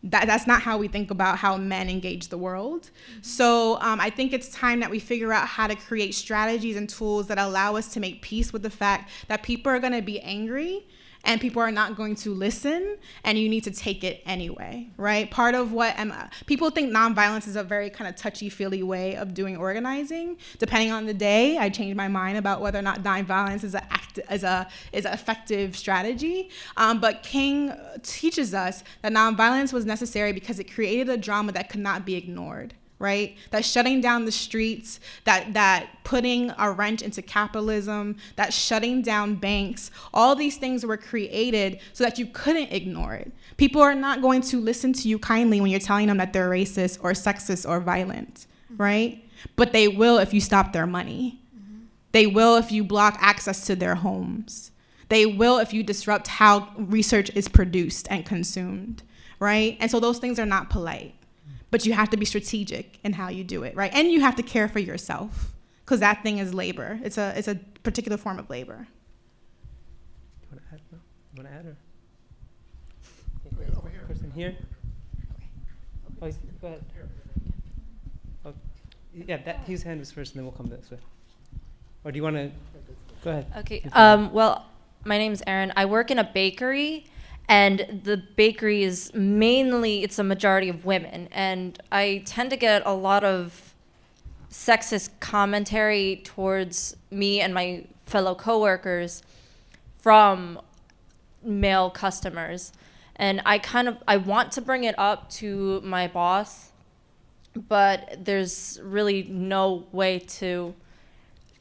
C: That's not how we think about how men engage the world. So I think it's time that we figure out how to create strategies and tools that allow us to make peace with the fact that people are gonna be angry and people are not going to listen, and you need to take it anyway, right? Part of what people think nonviolence is a very kind of touchy-feely way of doing organizing. Depending on the day, I change my mind about whether or not nonviolence is an effective strategy. But King teaches us that nonviolence was necessary because it created a drama that could not be ignored, right? That shutting down the streets, that putting a wrench into capitalism, that shutting down banks, all these things were created so that you couldn't ignore it. People are not going to listen to you kindly when you're telling them that they're racist or sexist or violent, right? But they will if you stop their money. They will if you block access to their homes. They will if you disrupt how research is produced and consumed, right? And so those things are not polite. But you have to be strategic in how you do it, right? And you have to care for yourself, because that thing is labor. It's a particular form of labor.
A: You want to add? No? You want to add? Or? Over here. Person here. Oh, go ahead. Oh, yeah, his hand was first, and then we'll come this way. Or do you want to? Go ahead.
G: Okay. Well, my name's Erin. I work in a bakery. And the bakery is mainly, it's a majority of women. And I tend to get a lot of sexist commentary towards me and my fellow coworkers from male customers. And I want to bring it up to my boss, but there's really no way to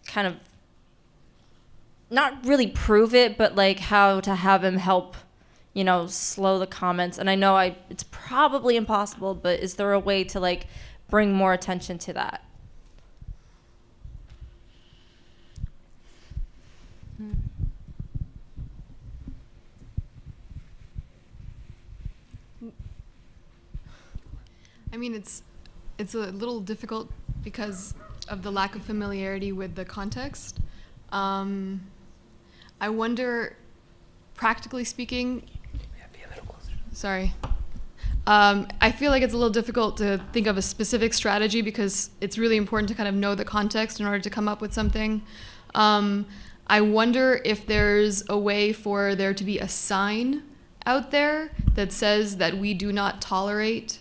G: kind of not really prove it, but like how to have him help, slow the comments. And I know it's probably impossible, but is there a way to like bring more attention to that?
B: I mean, it's a little difficult because of the lack of familiarity with the context. I wonder, practically speaking, sorry. I feel like it's a little difficult to think of a specific strategy because it's really important to kind of know the context in order to come up with something. I wonder if there's a way for there to be a sign out there that says that we do not tolerate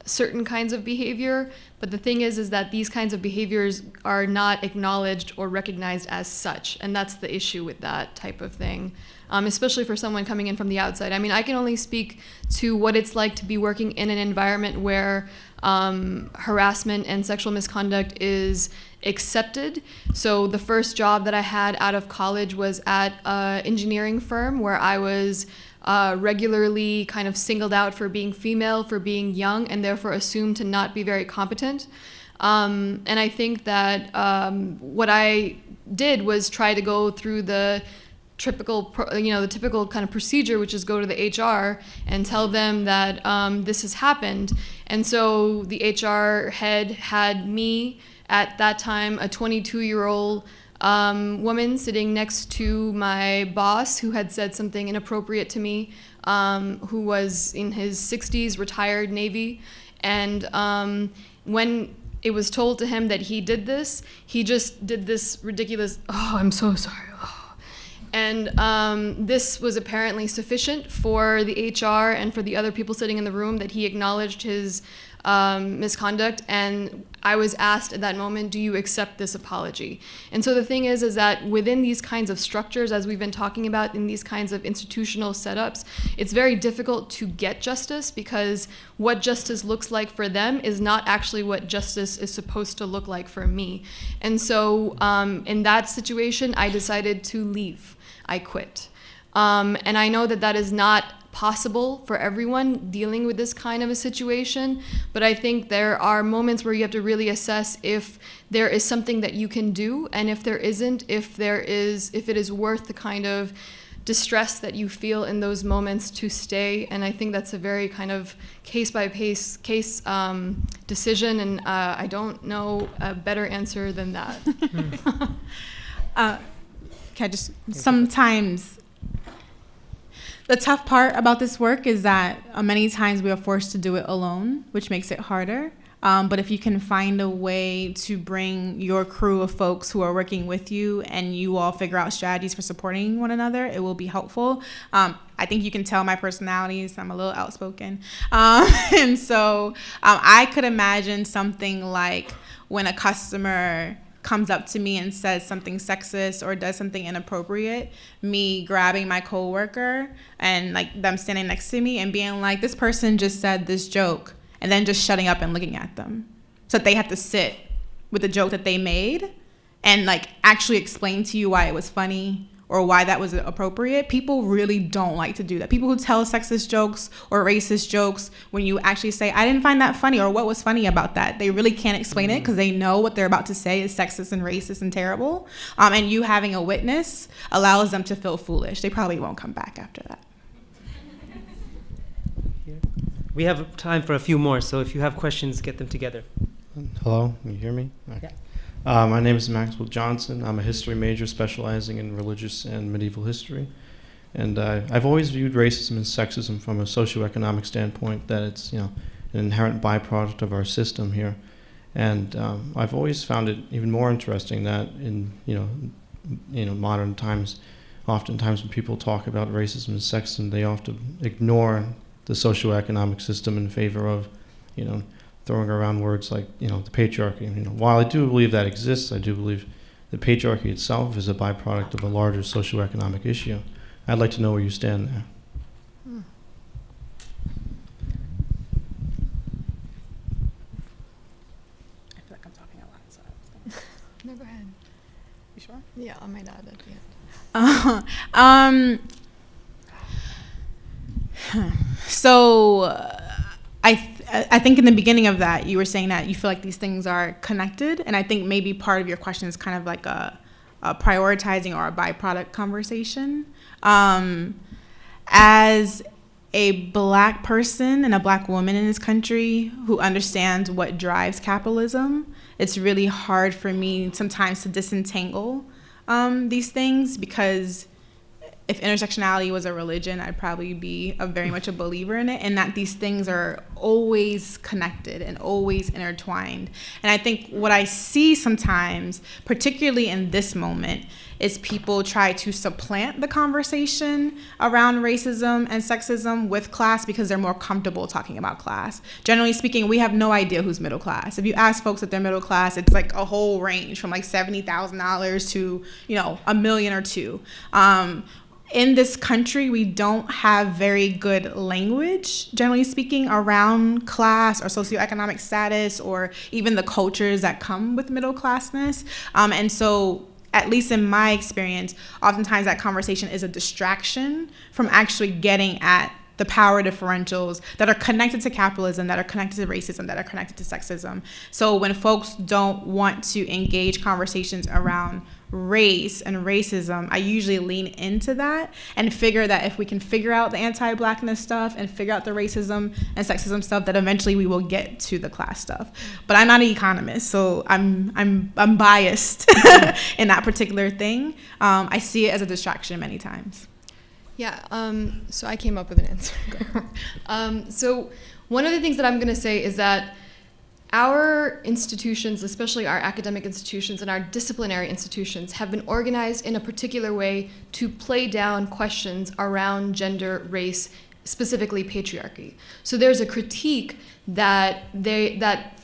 B: certain kinds of behavior, but the thing is that these kinds of behaviors are not acknowledged or recognized as such, and that's the issue with that type of thing, especially for someone coming in from the outside. I mean, I can only speak to what it's like to be working in an environment where harassment and sexual misconduct is accepted. So the first job that I had out of college was at an engineering firm where I was regularly kind of singled out for being female, for being young, and therefore assumed to not be very competent. And I think that what I did was try to go through the typical kind of procedure, which is go to the HR and tell them that this has happened. And so the HR head had me, at that time, a 22-year-old woman sitting next to my boss who had said something inappropriate to me, who was in his 60s, retired Navy. And when it was told to him that he did this, he just did this ridiculous, "Oh, I'm so sorry." Oh. And this was apparently sufficient for the HR and for the other people sitting in the room, that he acknowledged his misconduct. And I was asked at that moment, do you accept this apology? And so the thing is that within these kinds of structures, as we've been talking about, in these kinds of institutional setups, it's very difficult to get justice, because what justice looks like for them is not actually what justice is supposed to look like for me. And so in that situation, I decided to leave. I quit. And I know that that is not possible for everyone dealing with this kind of a situation, but I think there are moments where you have to really assess if there is something that you can do, and if there isn't, if it is worth the kind of distress that you feel in those moments to stay. And I think that's a very kind of case by case decision, and I don't know a better answer than that.
C: Sometimes the tough part about this work is that many times we are forced to do it alone, which makes it harder. But if you can find a way to bring your crew of folks who are working with you, and you all figure out strategies for supporting one another, it will be helpful. I think you can tell my personality, so I'm a little outspoken. And so I could imagine something like when a customer comes up to me and says something sexist or does something inappropriate, me grabbing my coworker and like them standing next to me and being like, this person just said this joke, and then just shutting up and looking at them, so that they have to sit with the joke that they made and like actually explain to you why it was funny or why that was appropriate. People really don't like to do that. People who tell sexist jokes or racist jokes, when you actually say, I didn't find that funny, or what was funny about that, they really can't explain it because they know what they're about to say is sexist and racist and terrible. And you having a witness allows them to feel foolish. They probably won't come back after that.
A: We have time for a few more, so if you have questions, get them together.
H: Hello, can you hear me? Okay. My name is Maxwell Johnson. I'm a history major specializing in religious and medieval history. And I've always viewed racism and sexism from a socioeconomic standpoint, that it's an inherent byproduct of our system here. And I've always found it even more interesting that in modern times oftentimes when people talk about racism and sexism, they often ignore the socioeconomic system in favor of, throwing around words like, the patriarchy. While I do believe that exists, I do believe the patriarchy itself is a byproduct of a larger socioeconomic issue. I'd like to know where you stand there.
C: I feel like I'm talking a lot, so I was gonna...
B: No, go ahead.
C: You sure?
B: Yeah, I might add at the end.
C: I think in the beginning of that, you were saying that you feel like these things are connected, and I think maybe part of your question is kind of like a prioritizing or a byproduct conversation. As a Black person and a Black woman in this country who understands what drives capitalism, it's really hard for me sometimes to disentangle these things, because if intersectionality was a religion, I'd probably be very much a believer in it, and that these things are always connected and always intertwined. And I think what I see sometimes, particularly in this moment, is people try to supplant the conversation around racism and sexism with class because they're more comfortable talking about class. Generally speaking, we have no idea who's middle class. If you ask folks that they're middle class, it's like a whole range from like $70,000 to, $1 million or $2 million. In this country, we don't have very good language, generally speaking, around class or socioeconomic status or even the cultures that come with middle classness. And so, at least in my experience, oftentimes that conversation is a distraction from actually getting at the power differentials that are connected to capitalism, that are connected to racism, that are connected to sexism. So when folks don't want to engage conversations around race and racism, I usually lean into that and figure that if we can figure out the anti-Blackness stuff and figure out the racism and sexism stuff, that eventually we will get to the class stuff. But I'm not an economist, so I'm biased in that particular thing. I see it as a distraction many times.
B: Yeah, so I came up with an answer. So one of the things that I'm going to say is that our institutions, especially our academic institutions and our disciplinary institutions, have been organized in a particular way to play down questions around gender, race, specifically patriarchy. So there's a critique that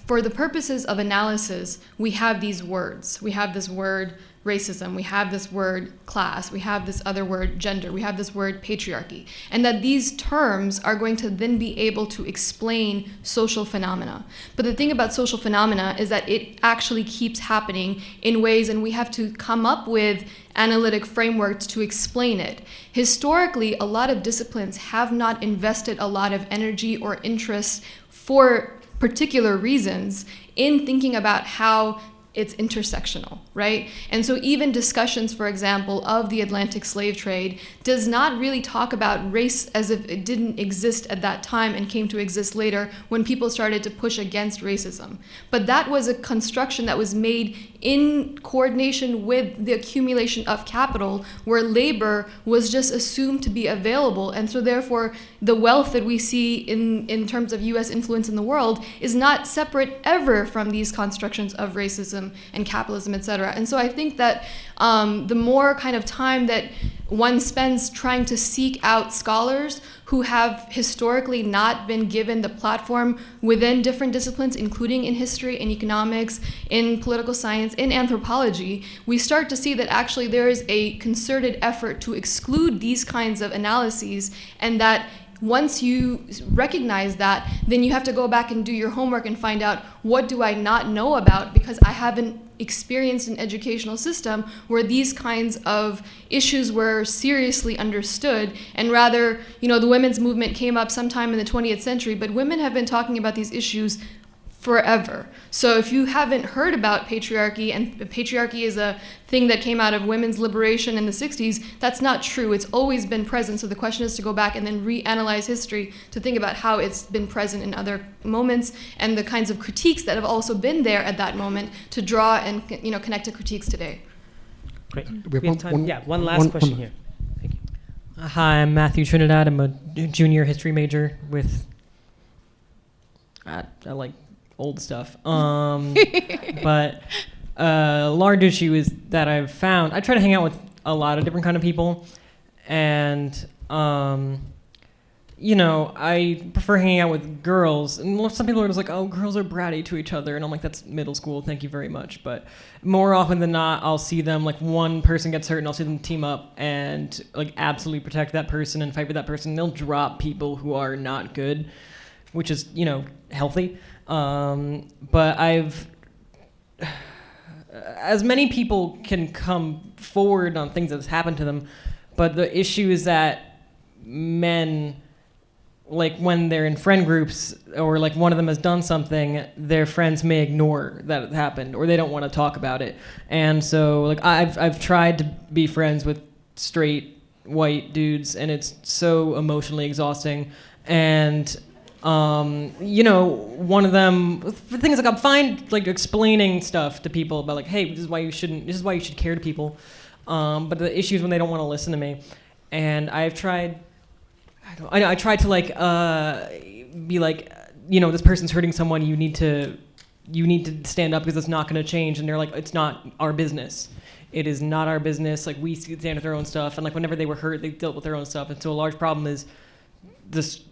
B: for the purposes of analysis, we have these words. We have this word racism, we have this word class, we have this other word gender, we have this word patriarchy, and that these terms are going to then be able to explain social phenomena. But the thing about social phenomena is that it actually keeps happening in ways, and we have to come up with analytic frameworks to explain it. Historically, a lot of disciplines have not invested a lot of energy or interest for particular reasons in thinking about how it's intersectional, right? And so even discussions, for example, of the Atlantic slave trade does not really talk about race as if it didn't exist at that time and came to exist later when people started to push against racism. But that was a construction that was made in coordination with the accumulation of capital, where labor was just assumed to be available. And so therefore, the wealth that we see in terms of US influence in the world is not separate ever from these constructions of racism and capitalism, et cetera. And so I think that the more kind of time that one spends trying to seek out scholars who have historically not been given the platform within different disciplines, including in history, in economics, in political science, in anthropology, we start to see that actually there is a concerted effort to exclude these kinds of analyses, and that once you recognize that, then you have to go back and do your homework and find out, what do I not know about because I haven't experienced an educational system where these kinds of issues were seriously understood. And rather, the women's movement came up sometime in the 20th century, but women have been talking about these issues forever. So if you haven't heard about patriarchy, and patriarchy is a thing that came out of women's liberation in the 60s, that's not true. It's always been present. So the question is to go back and then reanalyze history to think about how it's been present in other moments and the kinds of critiques that have also been there at that moment to draw and connect to critiques today.
A: Great. We have time. One last question here. Thank you.
I: Hi, I'm Matthew Trinidad. I'm a junior history major with I like old stuff. But a large issue is that I've found, I try to hang out with a lot of different kind of people, and you know, I prefer hanging out with girls. And some people are just like, oh, girls are bratty to each other. And I'm like, that's middle school. Thank you very much. But more often than not, I'll see them, like, one person gets hurt and I'll see them team up and, like, absolutely protect that person and fight for that person. They'll drop people who are not good, which is, you know, healthy. But as many people can come forward on things that's happened to them, but the issue is that men, like, when they're in friend groups or like one of them has done something, their friends may ignore that it happened or they don't want to talk about it. And so, like, I've tried to be friends with straight white dudes, and it's so emotionally exhausting. And you know, one of them, the thing is, like, I'm fine, like, explaining stuff to people about, like, hey, this is why you should care to people. But the issue is when they don't want to listen to me. And I've tried, I tried to, like, be like, you know, this person's hurting someone, you need to stand up because it's not going to change. And they're like, it's not our business. It is not our business. Like, we stand with our own stuff. And, like, whenever they were hurt, they dealt with their own stuff. And so a large problem is this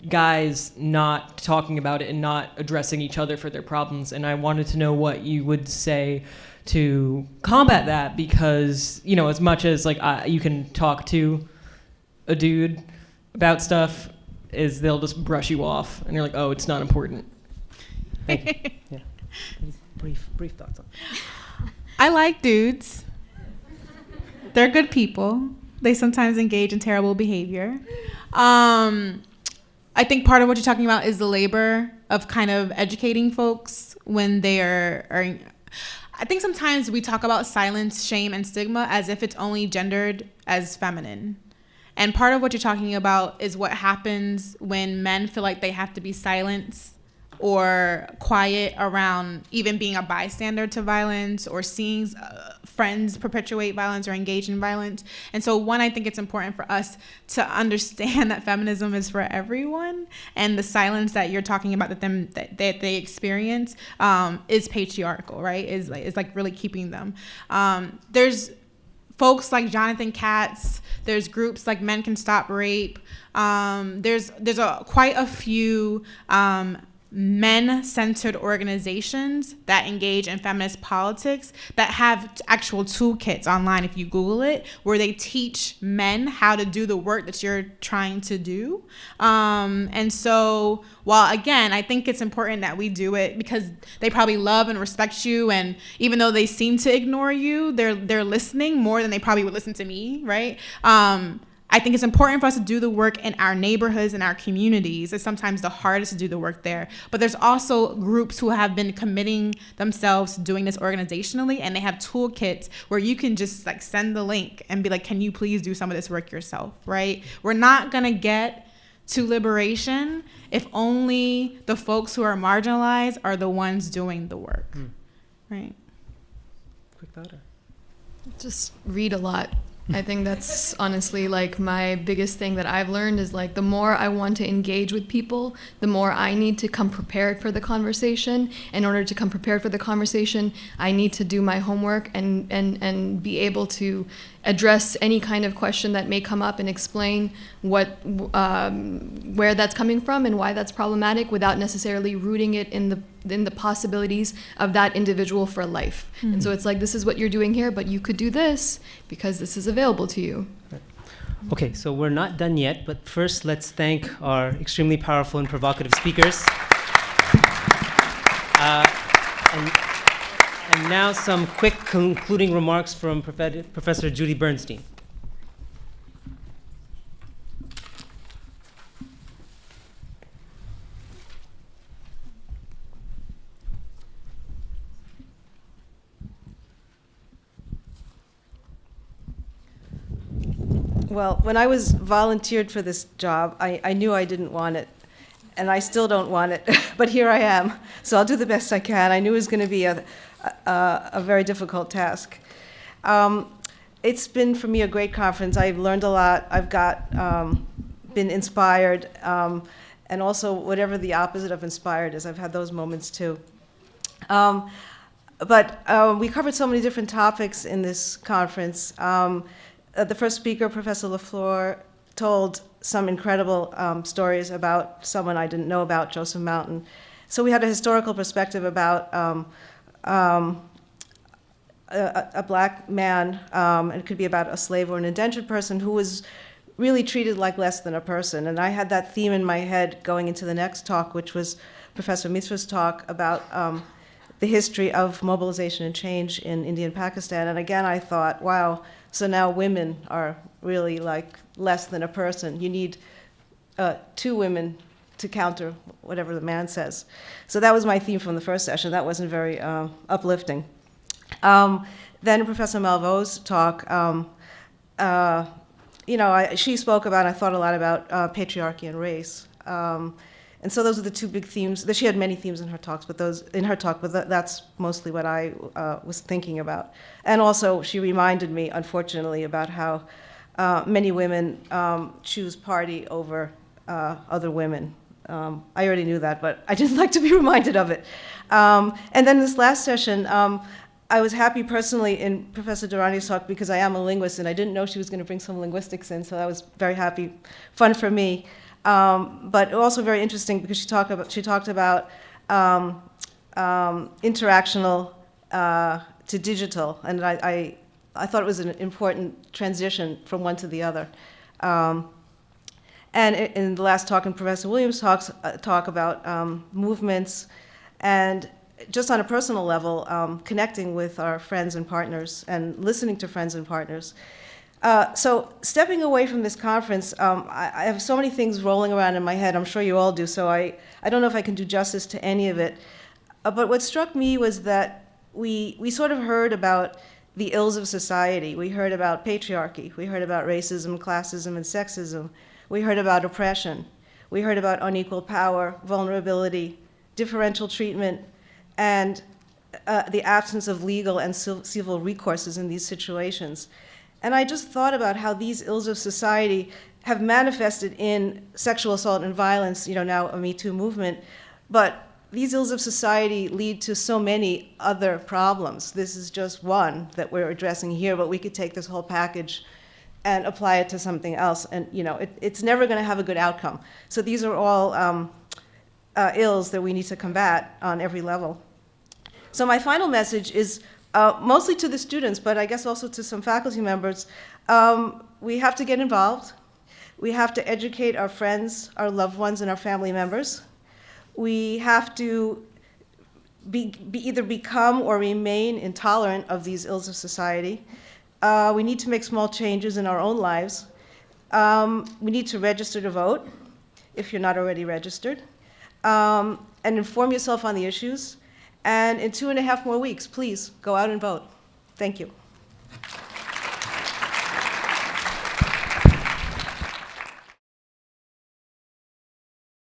I: guys not talking about it and not addressing each other for their problems. And I wanted to know what you would say to combat that, because, you know, as much as, like, you can talk to a dude about stuff, is they'll just brush you off and you're like, oh, it's not important.
A: Thank you. Yeah. Brief thoughts on that.
C: I like dudes. They're good people. They sometimes engage in terrible behavior. I think part of what you're talking about is the labor of kind of educating folks when they are I think sometimes we talk about silence, shame, and stigma as if it's only gendered as feminine. And part of what you're talking about is what happens when men feel like they have to be silenced or quiet around even being a bystander to violence or seeing friends perpetuate violence or engage in violence. And so, one, I think it's important for us to understand that feminism is for everyone, and the silence that you're talking about that they experience is patriarchal, right? Is like really keeping them. There's folks like Jonathan Katz. There's groups like Men Can Stop Rape. There's quite a few men-centered organizations that engage in feminist politics that have actual toolkits online, if you Google it, where they teach men how to do the work that you're trying to do. And so, while again, I think it's important that we do it because they probably love and respect you, and even though they seem to ignore you, they're listening more than they probably would listen to me, right? I think it's important for us to do the work in our neighborhoods and our communities. It's sometimes the hardest to do the work there. But there's also groups who have been committing themselves to doing this organizationally, and they have toolkits where you can just, like, send the link and be like, can you please do some of this work yourself, right? We're not gonna get to liberation if only the folks who are marginalized are the ones doing the work, right?
A: Quick thought?
B: Just read a lot. I think that's honestly, like, my biggest thing that I've learned is, like, the more I want to engage with people, the more I need to come prepared for the conversation. In order to come prepared for the conversation, I need to do my homework and be able to address any kind of question that may come up and explain where that's coming from and why that's problematic without necessarily rooting it in the possibilities of that individual for life. Mm-hmm. And so it's like, this is what you're doing here, but you could do this because this is available to you.
A: Okay, so we're not done yet, but first let's thank our extremely powerful and provocative speakers. And now some quick concluding remarks from Professor Judy Bernstein.
J: Well, when I was volunteered for this job, I knew I didn't want it, and I still don't want it, but here I am, so I'll do the best I can. I knew it was going to be a very difficult task. It's been, for me, a great conference. I've learned a lot. I've been inspired, and also whatever the opposite of inspired is, I've had those moments too. But we covered so many different topics in this conference. the first speaker, Professor LaFleur, told some incredible stories about someone I didn't know about, Joseph Mountain. So we had a historical perspective about a black man, and it could be about a slave or an indentured person who was really treated like less than a person. And I had that theme in my head going into the next talk, which was Professor Mithra's talk about the history of mobilization and change in India and Pakistan. And again, I thought, wow, so now women are really like less than a person. You need 2 women to counter whatever the man says. So that was my theme from the first session. That wasn't very uplifting. Then Professor Malveau's talk, she spoke about, I thought a lot about patriarchy and race. And so those are the 2 big themes. She had many themes in her talks, but that's mostly what I was thinking about. And also, she reminded me, unfortunately, about how many women choose party over other women. I already knew that, but I didn't like to be reminded of it. And then this last session, I was happy personally in Professor Durrani's talk because I am a linguist, and I didn't know she was going to bring some linguistics in, so that was very happy, fun for me. But also very interesting because she talked about interactional to digital, and I thought it was an important transition from one to the other. And in the last talk, in Professor Williams' talk about movements, and just on a personal level, connecting with our friends and partners and listening to friends and partners. So stepping away from this conference, I have so many things rolling around in my head. I'm sure you all do, so I don't know if I can do justice to any of it. But what struck me was that we sort of heard about the ills of society. We heard about patriarchy. We heard about racism, classism, and sexism. We heard about oppression. We heard about unequal power, vulnerability, differential treatment, and the absence of legal and civil recourses in these situations. And I just thought about how these ills of society have manifested in sexual assault and violence, now a Me2 movement, but these ills of society lead to so many other problems. This is just one that we're addressing here, but we could take this whole package and apply it to something else, and it's never going to have a good outcome. So these are all ills that we need to combat on every level. So my final message is mostly to the students, but I guess also to some faculty members. We have to get involved. We have to educate our friends, our loved ones, and our family members. We have to either become or remain intolerant of these ills of society. We need to make small changes in our own lives. We need to register to vote, if you're not already registered, and inform yourself on the issues. And in 2.5 more weeks, please go out and vote. Thank you.